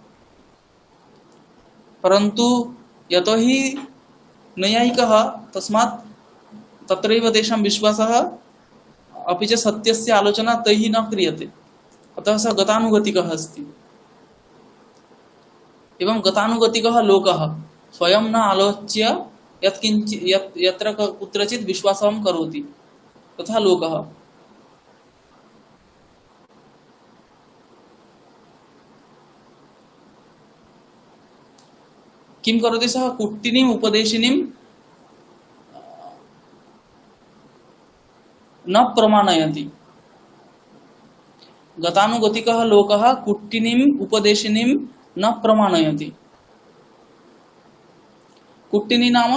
परन्तु यतोहि नैयायिकः तस्मात् तत्रैव तेषां विश्वासः, अपि च सत्यस्य आलोचना तैः न क्रियते, अतः सः गतानुगतिकः अस्ति। एवं गतानुगतिकः लोकः स्वयं न आलोच्य यत्र कुत्रचित् विश्वासं करोति, तथा लोकः। किं करोति सः? कुट्टिनीम् उपदेशिनीं न प्रमाणयति। गतानुगतिकः लोकः कुट्टिनीम् उपदेशिनीं न प्रमाणयति। कुट्टिनी नाम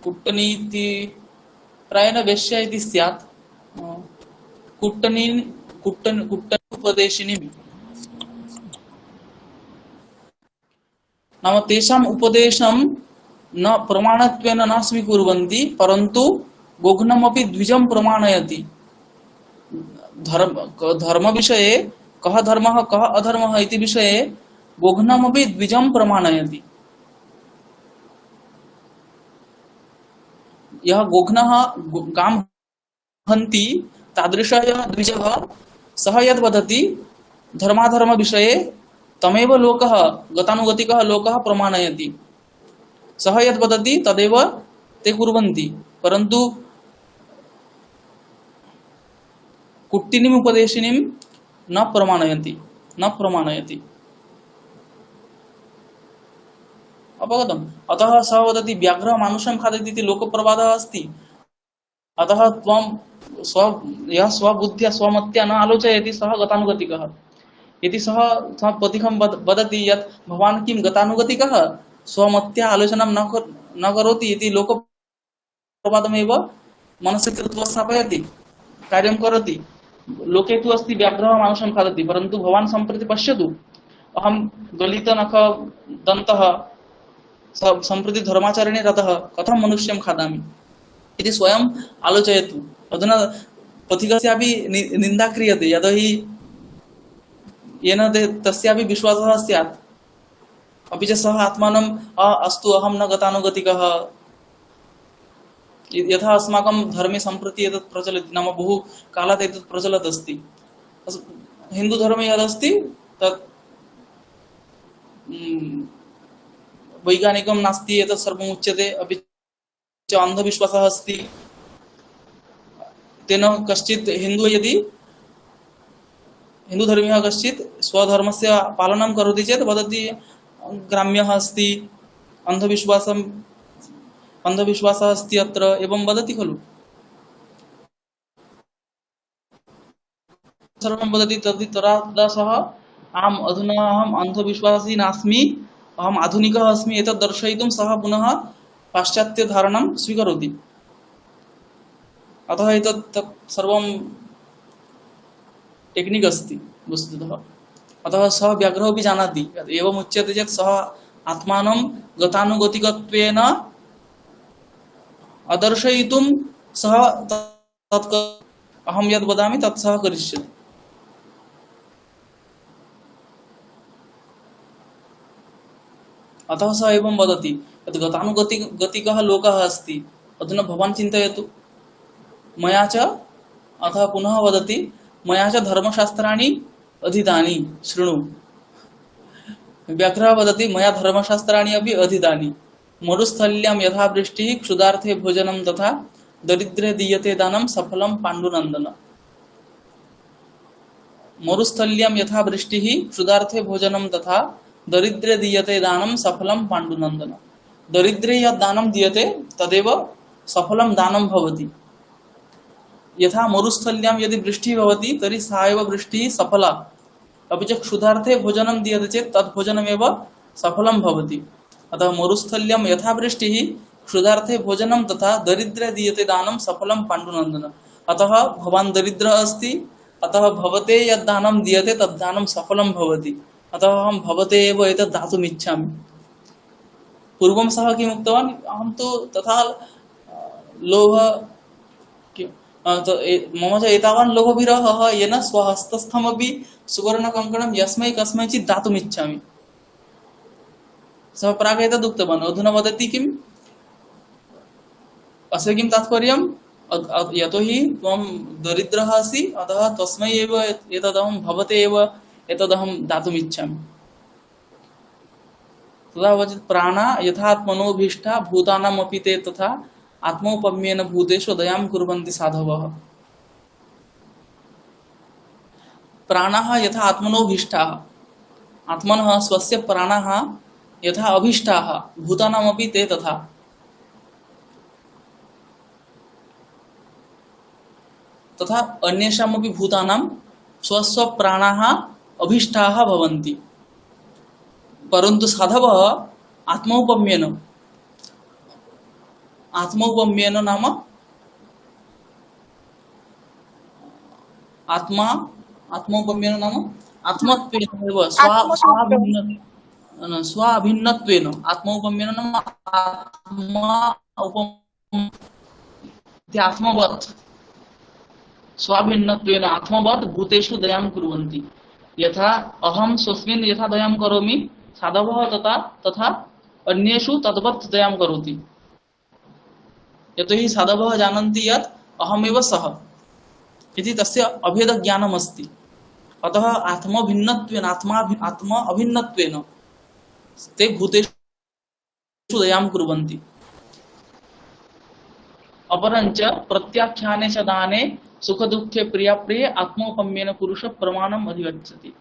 कुट्टनी इति प्रायेण वेश्या इति स्यात्। कुट्टनी उपदेशिनी नाम तेषाम् उपदेशं न प्रमाणत्वेन न स्वीकुर्वन्ति, परन्तु गोघ्नमपि द्विजं प्रमाणयति। धर्म विषये कः धर्मः कः अधर्मः इति विषये गोघ्नमपि द्विजं प्रमाणयति। यः गोघ्नः गां हन्ति तादृशः यः द्विजः सः यद् वदति धर्माधर्म विषये तमेव लोकः गतानुगतिकः लोकः प्रमाणयति। सः यद् वदति तदेव ते कुर्वन्ति, परन्तु कुट्टिनीम् उपदेशिनीं न प्रमाणयति। अवगतम्? अतः सः वदति व्याघ्रः मानुषं खादति इति लोकप्रवादः अस्ति, अतः त्वं यः स्वबुद्ध्या स्वमत्या न आलोचयति सः गतानुगतिकः इति सः पथिकं वदति यत् भवान् किं गतानुगतिकः, स्वमत्या आलोचनां न करोति इति लोकप्रवादमेव मनसि कृत्वा स्थापयति, कार्यं करोति। लोके तु अस्ति व्याघ्रः मानुषं खादति, परन्तु भवान् सम्प्रति पश्यतु, अहं गलितनख दन्तः सम्प्रति धर्माचरणे रतः कथं मनुष्यं खादामि इति स्वयं आलोचयतु। अधुना पथिकस्यापि निन्दा क्रियते, यतोहि येन तस्यापि विश्वासः स्यात्, अपि च सः आत्मानं अस्तु अहं न गतानुगतिकः, यथा अस्माकं धर्मे सम्प्रति एतत् प्रचलति, नाम बहु कालात् एतत् प्रचलत् अस्ति। हिन्दुधर्मे यदस्ति तत् वैज्ञानिकं नास्ति, एतत् सर्वम् उच्यते, अपि च अन्धविश्वासः अस्ति। तेन कश्चित् यदि हिन्दुधर्मीयः कश्चित् स्वधर्मस्य पालनं करोति चेत् वदति ग्राम्यः अस्ति, अन्धविश्वासः अस्ति अत्र, एवं वदति खलु। सर्वं वदति तदा सः अधुना अहम् अन्धविश्वासी नास्मि, अहम् आधुनिकः अस्मि, एतत् दर्शयितुं सः पुनः पाश्चात्यधारणं स्वीकरोति। अतः एतत् सर्वं टेक्निक् अस्ति वस्तुतः। अतः सः व्याघ्रोऽपि जानाति, एवम् उच्यते चेत् सः आत्मानं गतानुगतिकत्वेन अदर्शयितुं सः अहं यद् वदामि तत् सः करिष्यति। अतः सः एवं वदति यत् गतानुगतिकः लोकः अस्ति। अधुना भवान् चिन्तयतु, मया च, अतः पुनः वदति, मया च धर्मशास्त्राणि अधीतानि, शृणु। व्याघ्रः वदति मया धर्मशास्त्राणि अपि अधीतानि। मरुस्थल्यां यथा वृष्टिः क्षुधार्थे भोजनं तथा दरिद्रे दीयते दानं सफलं पाण्डुनन्दन। मरुस्थल्यां यथा वृष्टिः क्षुधार्थे भोजनं तथा दरिद्रे दीयते दानं सफलं पाण्डुनन्दन। दरिद्रे यद् दानं दीयते तदेव सफलं दानं भवति। यथा मरुस्थल्यां यदि वृष्टिः भवति तर्हि सा एव वृष्टिः सफला, अपि च क्षुधार्थे भोजनं दीयते चेत् तद् भोजनमेव सफलं भवति। अतः मरुस्थल्यां यथा वृष्टिः क्षुधार्थे भोजनं तथा दरिद्रे दीयते दानं सफलं पाण्डुनन्दन। अतः भवान् दरिद्रः अस्ति, अतः भवते यद् दानं दीयते तद् दानं सफलं भवति, अतः अहं भवते एव एतत् दातुम् इच्छामि। पूर्वं सः किम् उक्तवान्, अहं तु तथा लोभ मम च एतावान् लोभविरहः येन स्वहस्तस्थमपि सुवर्णकङ्कणं यस्मै कस्मैचित् दातुम् इच्छामि। सः प्राक् एतद् उक्तवान्, अधुना वदति किम्, अस्य किं तात्पर्यं, यतोहि त्वं दरिद्रः असि, अतः तस्मै एव एतदहं भवते एव एतदहं दातुम् इच्छामि। तदा वचत् प्राणा यथात्मनोभीष्टा भूतानामपि ते तथा आत्मौपम्येन भूतेषु दयां कुर्वन्ति साधवः। प्राणाः यथा आत्मनोभीष्टाः, आत्मनः स्वस्य प्राणाः यथा अभीष्टाः भूतानामपि ते तथा। तथा अन्येषामपि भूतानां स्वस्व प्राणाः अभीष्टाः भवन्ति, परन्तु साधवः आत्मौपम्येन, आत्मौपम्येन नाम आत्मौपम्येन नाम आत्मत्वेन एव स्वाभिन्नत्वेन, आत्मौपम्येन नाम आत्मवत् स्वाभिन्नत्वेन आत्मवत् भूतेषु दयां कुर्वन्ति। यथा अहं स्वस्मिन् यथा दयां करोमि, साधवः तथा अन्येषु तद्वत् दयां करोति। यतोहि साधवः जानन्ति यत् अहमेव सः इति, तस्य अभेदज्ञानम् अस्ति। अतः आत्म अभिन्नत्वेन ते भूतेषु दयां कुर्वन्ति। अपरञ्च प्रत्याख्याने च दाने सुख दुःखे प्रियाप्रिये आत्मौपम्येन पुरुष प्रमाणम् अधिगच्छति।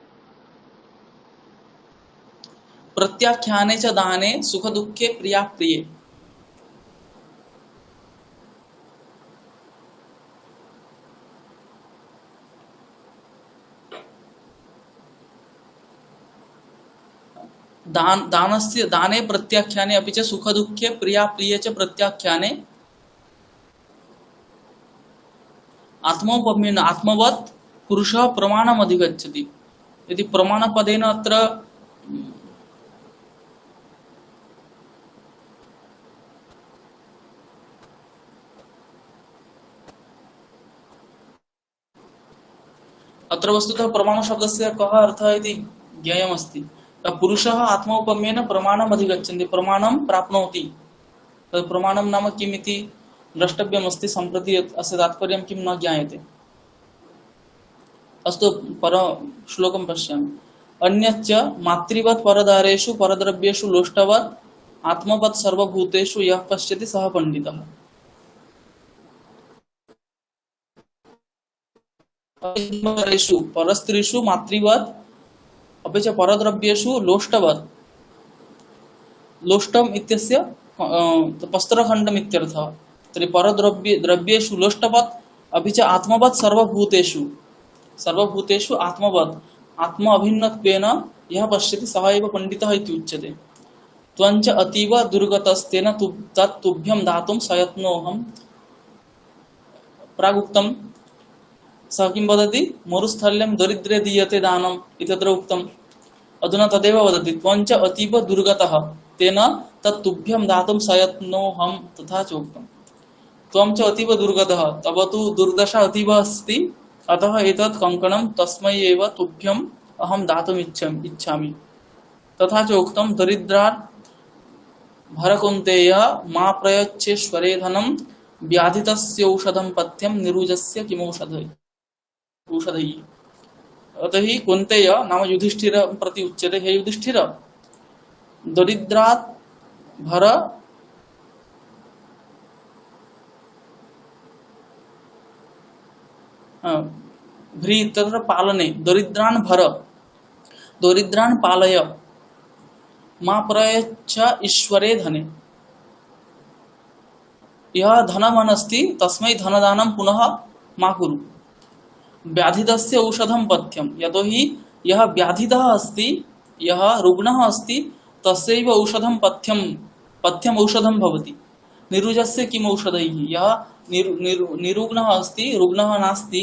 प्रत्याख्याने च दाने सुख दुःखे प्रियाप्रिये, दानस्य दाने प्रत्याख्याने अपि च सुख दुःखे प्रिया प्रिये च प्रत्याख्याने आत्मोपम्येन आत्मवत् पुरुषः प्रमाणम् अधिगच्छति। यदि प्रमाणपदेन अत्र अत्र वस्तुतः प्रमाण शब्दस्य कः अर्थः इति ज्ञेयमस्ति। पुरुषः आत्मौपम्येन प्रमाणम् अधिगच्छन्ति, प्रमाणं प्राप्नोति। तत् प्रमाणं नाम किम् इति द्रष्टव्यमस्ति। सम्प्रति अस्य तात्पर्यं किं न ज्ञायते। अस्तु, पर श्लोकं पश्यामि। अन्यच्च मातृवत् परदारेषु परद्रव्येषु लोष्टवत् आत्मवत् सर्वभूतेषु यः पश्यति सः पण्डितः। परस्त्रीषु मातृवत् अपि च परद्रव्येषु लोष्टवत्, लोष्टम इत्यस्य वस्त्रखण्डम् इत्यर्थः। तर्हि परद्रव्येषु लोष्टवत् अपि च आत्मवत् सर्वभूतेषु, सर्वभूतेषु आत्मवत् आत्म अभिन्नत्वेन यः पश्यति सः एव पण्डितः इति उच्यते। त्वञ्च अतीव दुर्गतस्तेन तत् तुभ्यं दातुं सयत्नोऽहम्। प्रागुक्तम् सः किं वदति? मरुस्थल्यं दरिद्रे दीयते दानम् इत्यत्र उक्तम्। अधुना तदेव वदति, त्वञ्च अतीव दुर्गतः तेन तत् तुभ्यं दातुं सयत्नोऽहम्, तथा च उक्तम्। त्वं च अतीव दुर्गतः, तव तु दुर्दशा अतीव अस्ति, अतः एतत् कङ्कणं तस्मै एव तुभ्यम् अहं दातुम् इच्छामि। तथा च उक्तं, दरिद्रात् भरकुन्तेय मा प्रयच्छेश्वरे धनं व्याधितस्य औषधं पथ्यं निरुजस्य किमौषधैः। अतः हि कुन्तेय नाम युधिष्ठिर प्रति उच्यते, हे युधिष्ठिर, दरिद्रात् भर भ्री तत्र पालने, दरिद्रान् भर, दरिद्रान् पालय, मा प्रयच्छ ईश्वरे धने। यः धनवानस्ति तस्मै धनदानं पुनः मा कुरु। व्याधितस्य औषधं पथ्यं, यतोहि यः व्याधितः अस्ति, यः रुग्णः अस्ति, तस्यैव औषधं पथ्यम् औषधं भवति। निरुजस्य किम् औषधैः, यः निरुग्णः अस्ति, रुग्णः नास्ति,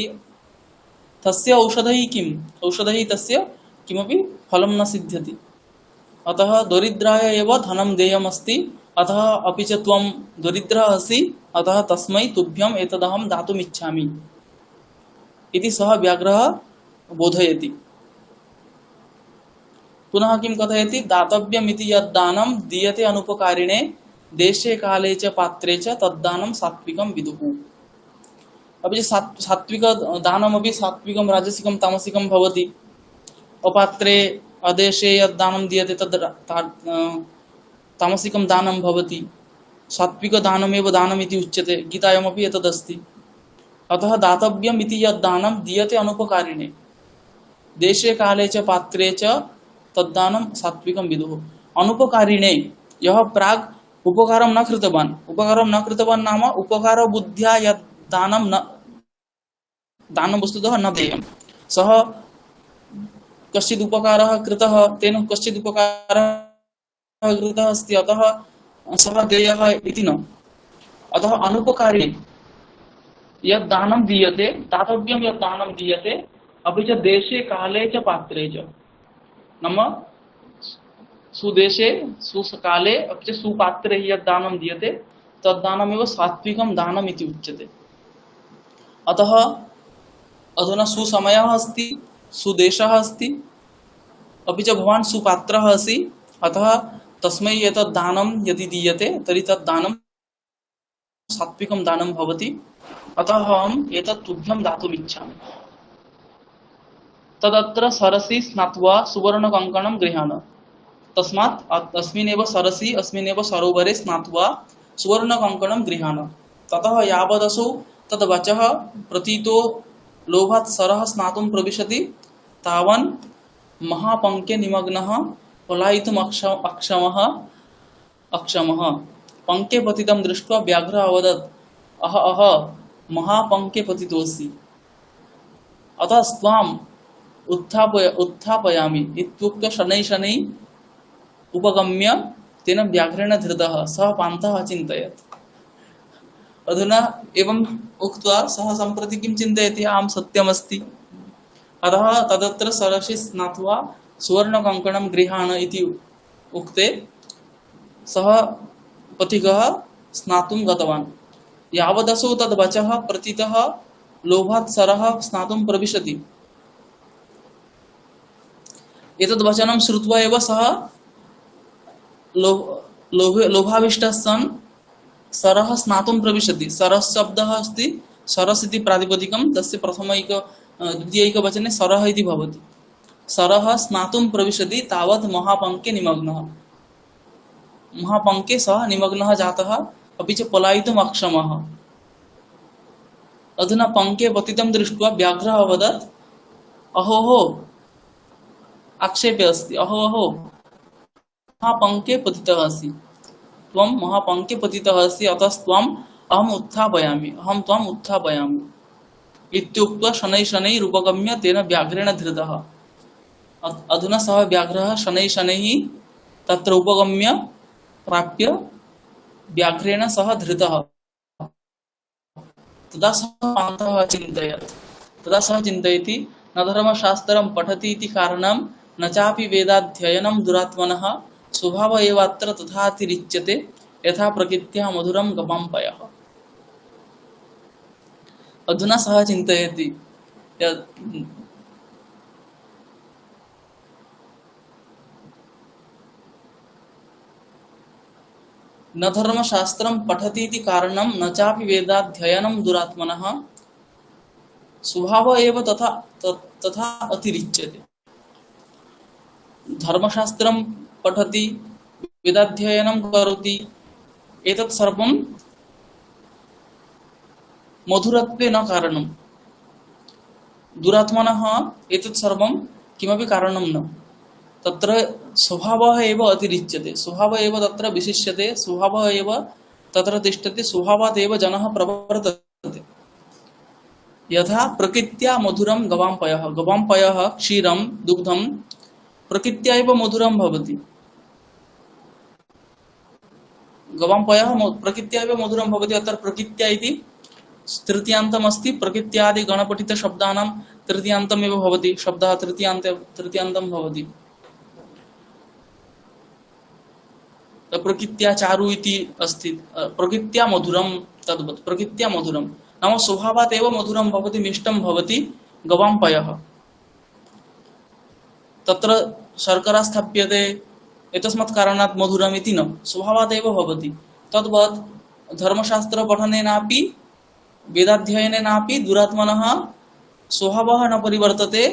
तस्य औषधैः किम्, औषधैः तस्य किमपि फलं न सिद्ध्यति। अतः दरिद्राय एव धनं देयमस्ति, अतः अपि च त्वं दरिद्रः असि, अतः तस्मै तुभ्यम् एतदहं दातुम् इच्छामि इति सः व्याघ्रः बोधयति। पुनः किं कथयति? दातव्यमिति यद्दानं दीयते अनुपकारिणे देशे काले च पात्रे च तद्दानं सात्विकं विदुः। अपि च सात्विक दानमपि सात्विकं राजसिकं तामसिकं भवति। अपात्रे अदेशे यद्दानं दीयते तद् तामसिकं दानं भवति। सात्विक दानमेव दानमिति उच्यते, गीतायामपि एतदस्ति। अतः दातव्यम् इति यद्दानं दीयते अनुपकारिणे देशे काले च पात्रे च तद्दानं सात्विकं विदुः। अनुपकारिणे, यः प्राग् उपकारं न कृतवान् नाम उपकार बुद्ध्या यद् दानं न, दानं वस्तुतः न देयं। सः कश्चित् उपकारः कृतः, तेन कश्चित् उपकारः कृतः अस्ति, अतः सः देयः इति न। अतः अनुपकारिणे यद् दानं दीयते, दातव्यं यद् दानं दीयते, अपि च देशे काले च पात्रे च, नाम सुदेशे सुकाले अपि च सुपात्रे यद् दानं दीयते तद्दानमेव सात्विकं दानम् इति उच्यते। अतः अधुना सुसमयः अस्ति, सुदेशः अस्ति, अपि च भवान् सुपात्रः असि, अतः तस्मै एतद् दानं यदि दीयते तर्हि तद् दानं सात्विकं दानं भवति। अतः अहम् एतत् तुभ्यं दातुम् इच्छामि। तदत्र सरसि स्नात्वा सुवर्णकङ्कणं गृहाण। तस्मात् अस्मिन्नेव सरसि अस्मिन्नेव सरोवरे स्नात्वा सुवर्णकङ्कणं गृहाण। ततः यावदसौ तद्वचः प्रतीतो लोभात् सरः स्नातुं प्रविशति तावन् महापङ्के निमग्नः पलायितुम् अक्षमः। पङ्के पतितं दृष्ट्वा व्याघ्रः अवदत्, अह महापङ्के पतितोऽसि, अतः त्वाम् उत्थापयामि इत्युक्त्वा शनैः शनैः उपगम्य तेन व्याघ्रेण धृतः सः पान्थः अचिन्तयत्। अधुना एवम् उक्त्वा सः सम्प्रति किं चिन्तयति, आम् सत्यमस्ति। अतः तदत्र सरसि स्नात्वा सुवर्णकङ्कणं गृहाण इति उक्ते सः पथिकः स्नातुं गतवान्। यावदसौ तद्वचः प्रथितः लोभात् सरः स्नातुं प्रविशति। एतद् वचनं श्रुत्वा एव सः लोभाविष्टः सन् सरः स्नातुं प्रविशति। सरः शब्दः अस्ति सरस् इति प्रातिपदिकं, तस्य द्वितीयैकवचने सरः इति भवति। सरः स्नातुं प्रविशति तावत् महापङ्के निमग्नः। महापङ्के सः निमग्नः जातः, अपि च पलायितुम् अक्षमः। अधुना पङ्के पतितं दृष्ट्वा व्याघ्रः अवदत्, अहोहो, आक्षेपे अस्ति, अहोहो महापङ्के पतितः असि, त्वं महापङ्के पतितः असि, अतस्त्वम् अहम् उत्थापयामि, अहं त्वम् उत्थापयामि इत्युक्त्वा शनैः शनैः रूपगम्य तेन व्याघ्रेण धृतः। अधुना सः व्याघ्रः शनैः शनैः तत्र उपगम्य प्राप्य व्याघ्रेण सह धृतः। तदा सः पान्थः अचिन्तयत्। तदा सः चिन्तयति, न धर्मशास्त्रं पठति इति कारणं न चापि वेदाध्ययनं दुरात्मनः, स्वभाव एवात्र तथातिरिच्यते यथा प्रकृत्याः मधुरं गवां पयः। अधुना सः चिन्तयति न धर्मशास्त्रं पठति इति कारणं न चापि वेदाध्ययनं दुरात्मनः, स्वभाव एव तथा अतिरिच्यते। धर्मशास्त्रं पठति, वेदाध्ययनं करोति, एतत् सर्वं मधुरत्वे न कारणं, दुरात्मनः एतत् सर्वं किमपि कारणं न। तत्र स्वभावः एव अतिरिच्यते, स्वभावः एव तत्र विशिष्यते, स्वभावः एव तत्र तिष्ठति, स्वभावात् एव जनः प्रवर्तते। यथा प्रकृत्या मधुरं गवां पयः, गवां पयः क्षीरं दुग्धं प्रकृत्या एव मधुरं भवति। गवां पयः प्रकृत्या एव मधुरं भवति। अत्र प्रकृत्या इति तृतीयान्तम् अस्ति, प्रकृत्यादि गणपठितशब्दानां तृतीयान्तम् एव भवति, शब्दः तृतीयान्तं भवति। प्रकृत्या चारु इति अस्ति, प्रकृत्या मधुरं, तद्वत् प्रकृत्या मधुरं नाम स्वभावात् एव मधुरं भवति, मिष्टं भवति गवां पयः। तत्र शर्करा स्थाप्यते, एतस्मात् कारणात् मधुरम् इति न, स्वभावात् एव भवति। तद्वत् धर्मशास्त्रपठनेनापि वेदाध्ययनेनापि दुरात्मनः स्वभावः न परिवर्तते,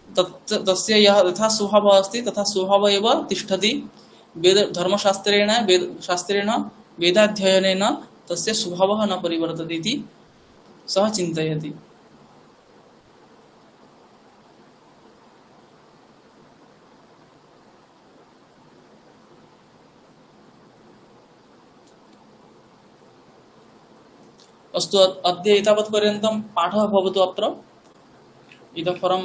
तस्य यथा स्वभावः अस्ति तथा स्वभावः एव तिष्ठति। शास्त्रेण वेदाध्ययनेन तस्य स्वभावः न परिवर्तते इति सः चिन्तयति। अस्तु, अद्य एतावत्पर्यन्तं पाठः भवतु। अत्र इतः परं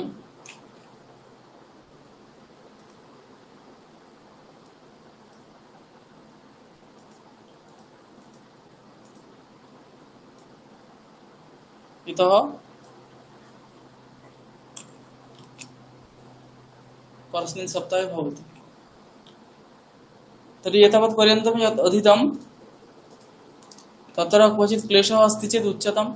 परस्मिन् सप्ताहे भवति। तर्हि एतावत्पर्यन्तं यत् अधीतं तत्र क्वचित् क्लेशः अस्ति चेत् उच्यताम्।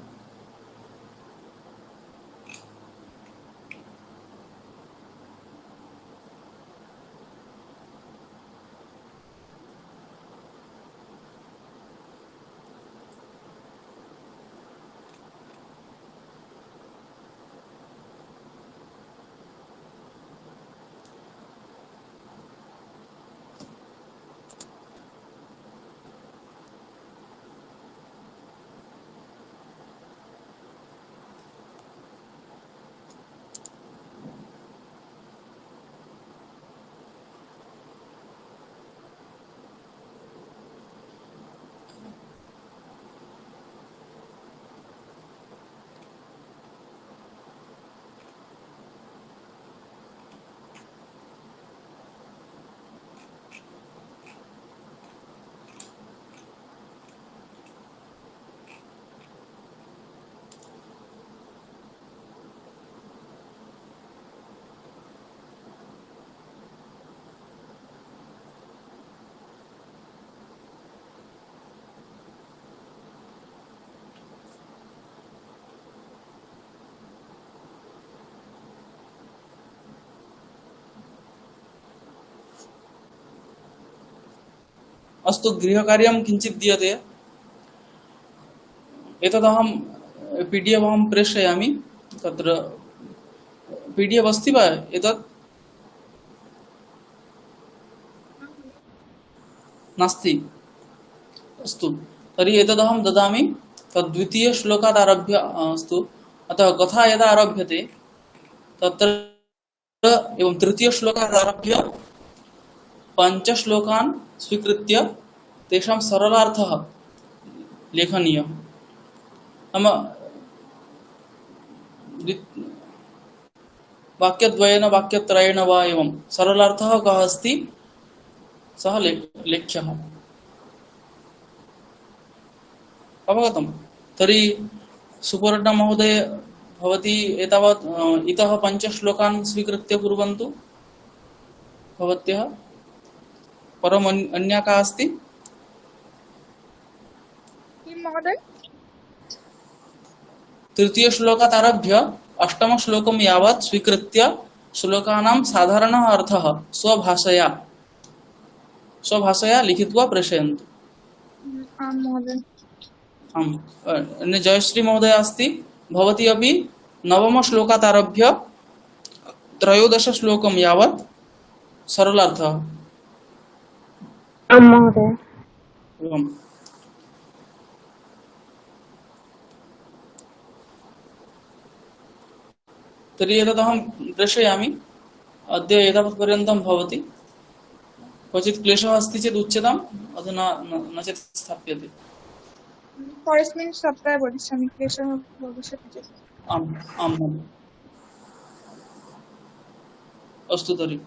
अस्तु गृहकार्यं किञ्चित् दीयते एतदहं PDF अहं प्रेषयामि तत्र PDF अस्ति वा एतत् नास्ति अस्तु तर्हि एतदहं ददामि तद् द्वितीयश्लोकात् आरभ्य अस्तु अतः कथा यदा आरभ्यते तत्र एवं तृतीयश्लोकात् आरभ्य पञ्चश्लोकान् स्वीकृत्य तेषां सरलार्थः लेखनीयः नाम वाक्यद्वयेन वाक्यत्रयेण वा एवं सरलार्थः कः अस्ति सः लेख्यः अवगतं तर्हि सुपर्णा महोदय भवती एतावत् इतः पञ्चश्लोकान् स्वीकृत्य कुर्वन्तु भवत्यः परम् अन्या का अस्ति किं महोदय तृतीयश्लोकात् आरभ्य अष्टमश्लोकं यावत् स्वीकृत्य श्लोकानां साधारणः अर्थः स्वभाषया लिखित्वा प्रेषयन्तु आं महोदय आम् अन्य जयश्री महोदय अस्ति भवती अपि नवमश्लोकात् आरभ्य त्रयोदशश्लोकं यावत् सरलार्थः आं महोदय एवम् तर्हि एतदहं प्रेषयामि अद्य एतावत्पर्यन्तं भवति क्वचित् क्लेशः अस्ति चेत् उच्यताम् अधुना न चेत् स्थाप्यते परस्मिन् सप्ताहे वदिष्यामि क्लेशः भविष्यति चेत् आम् आम् अस्तु तर्हि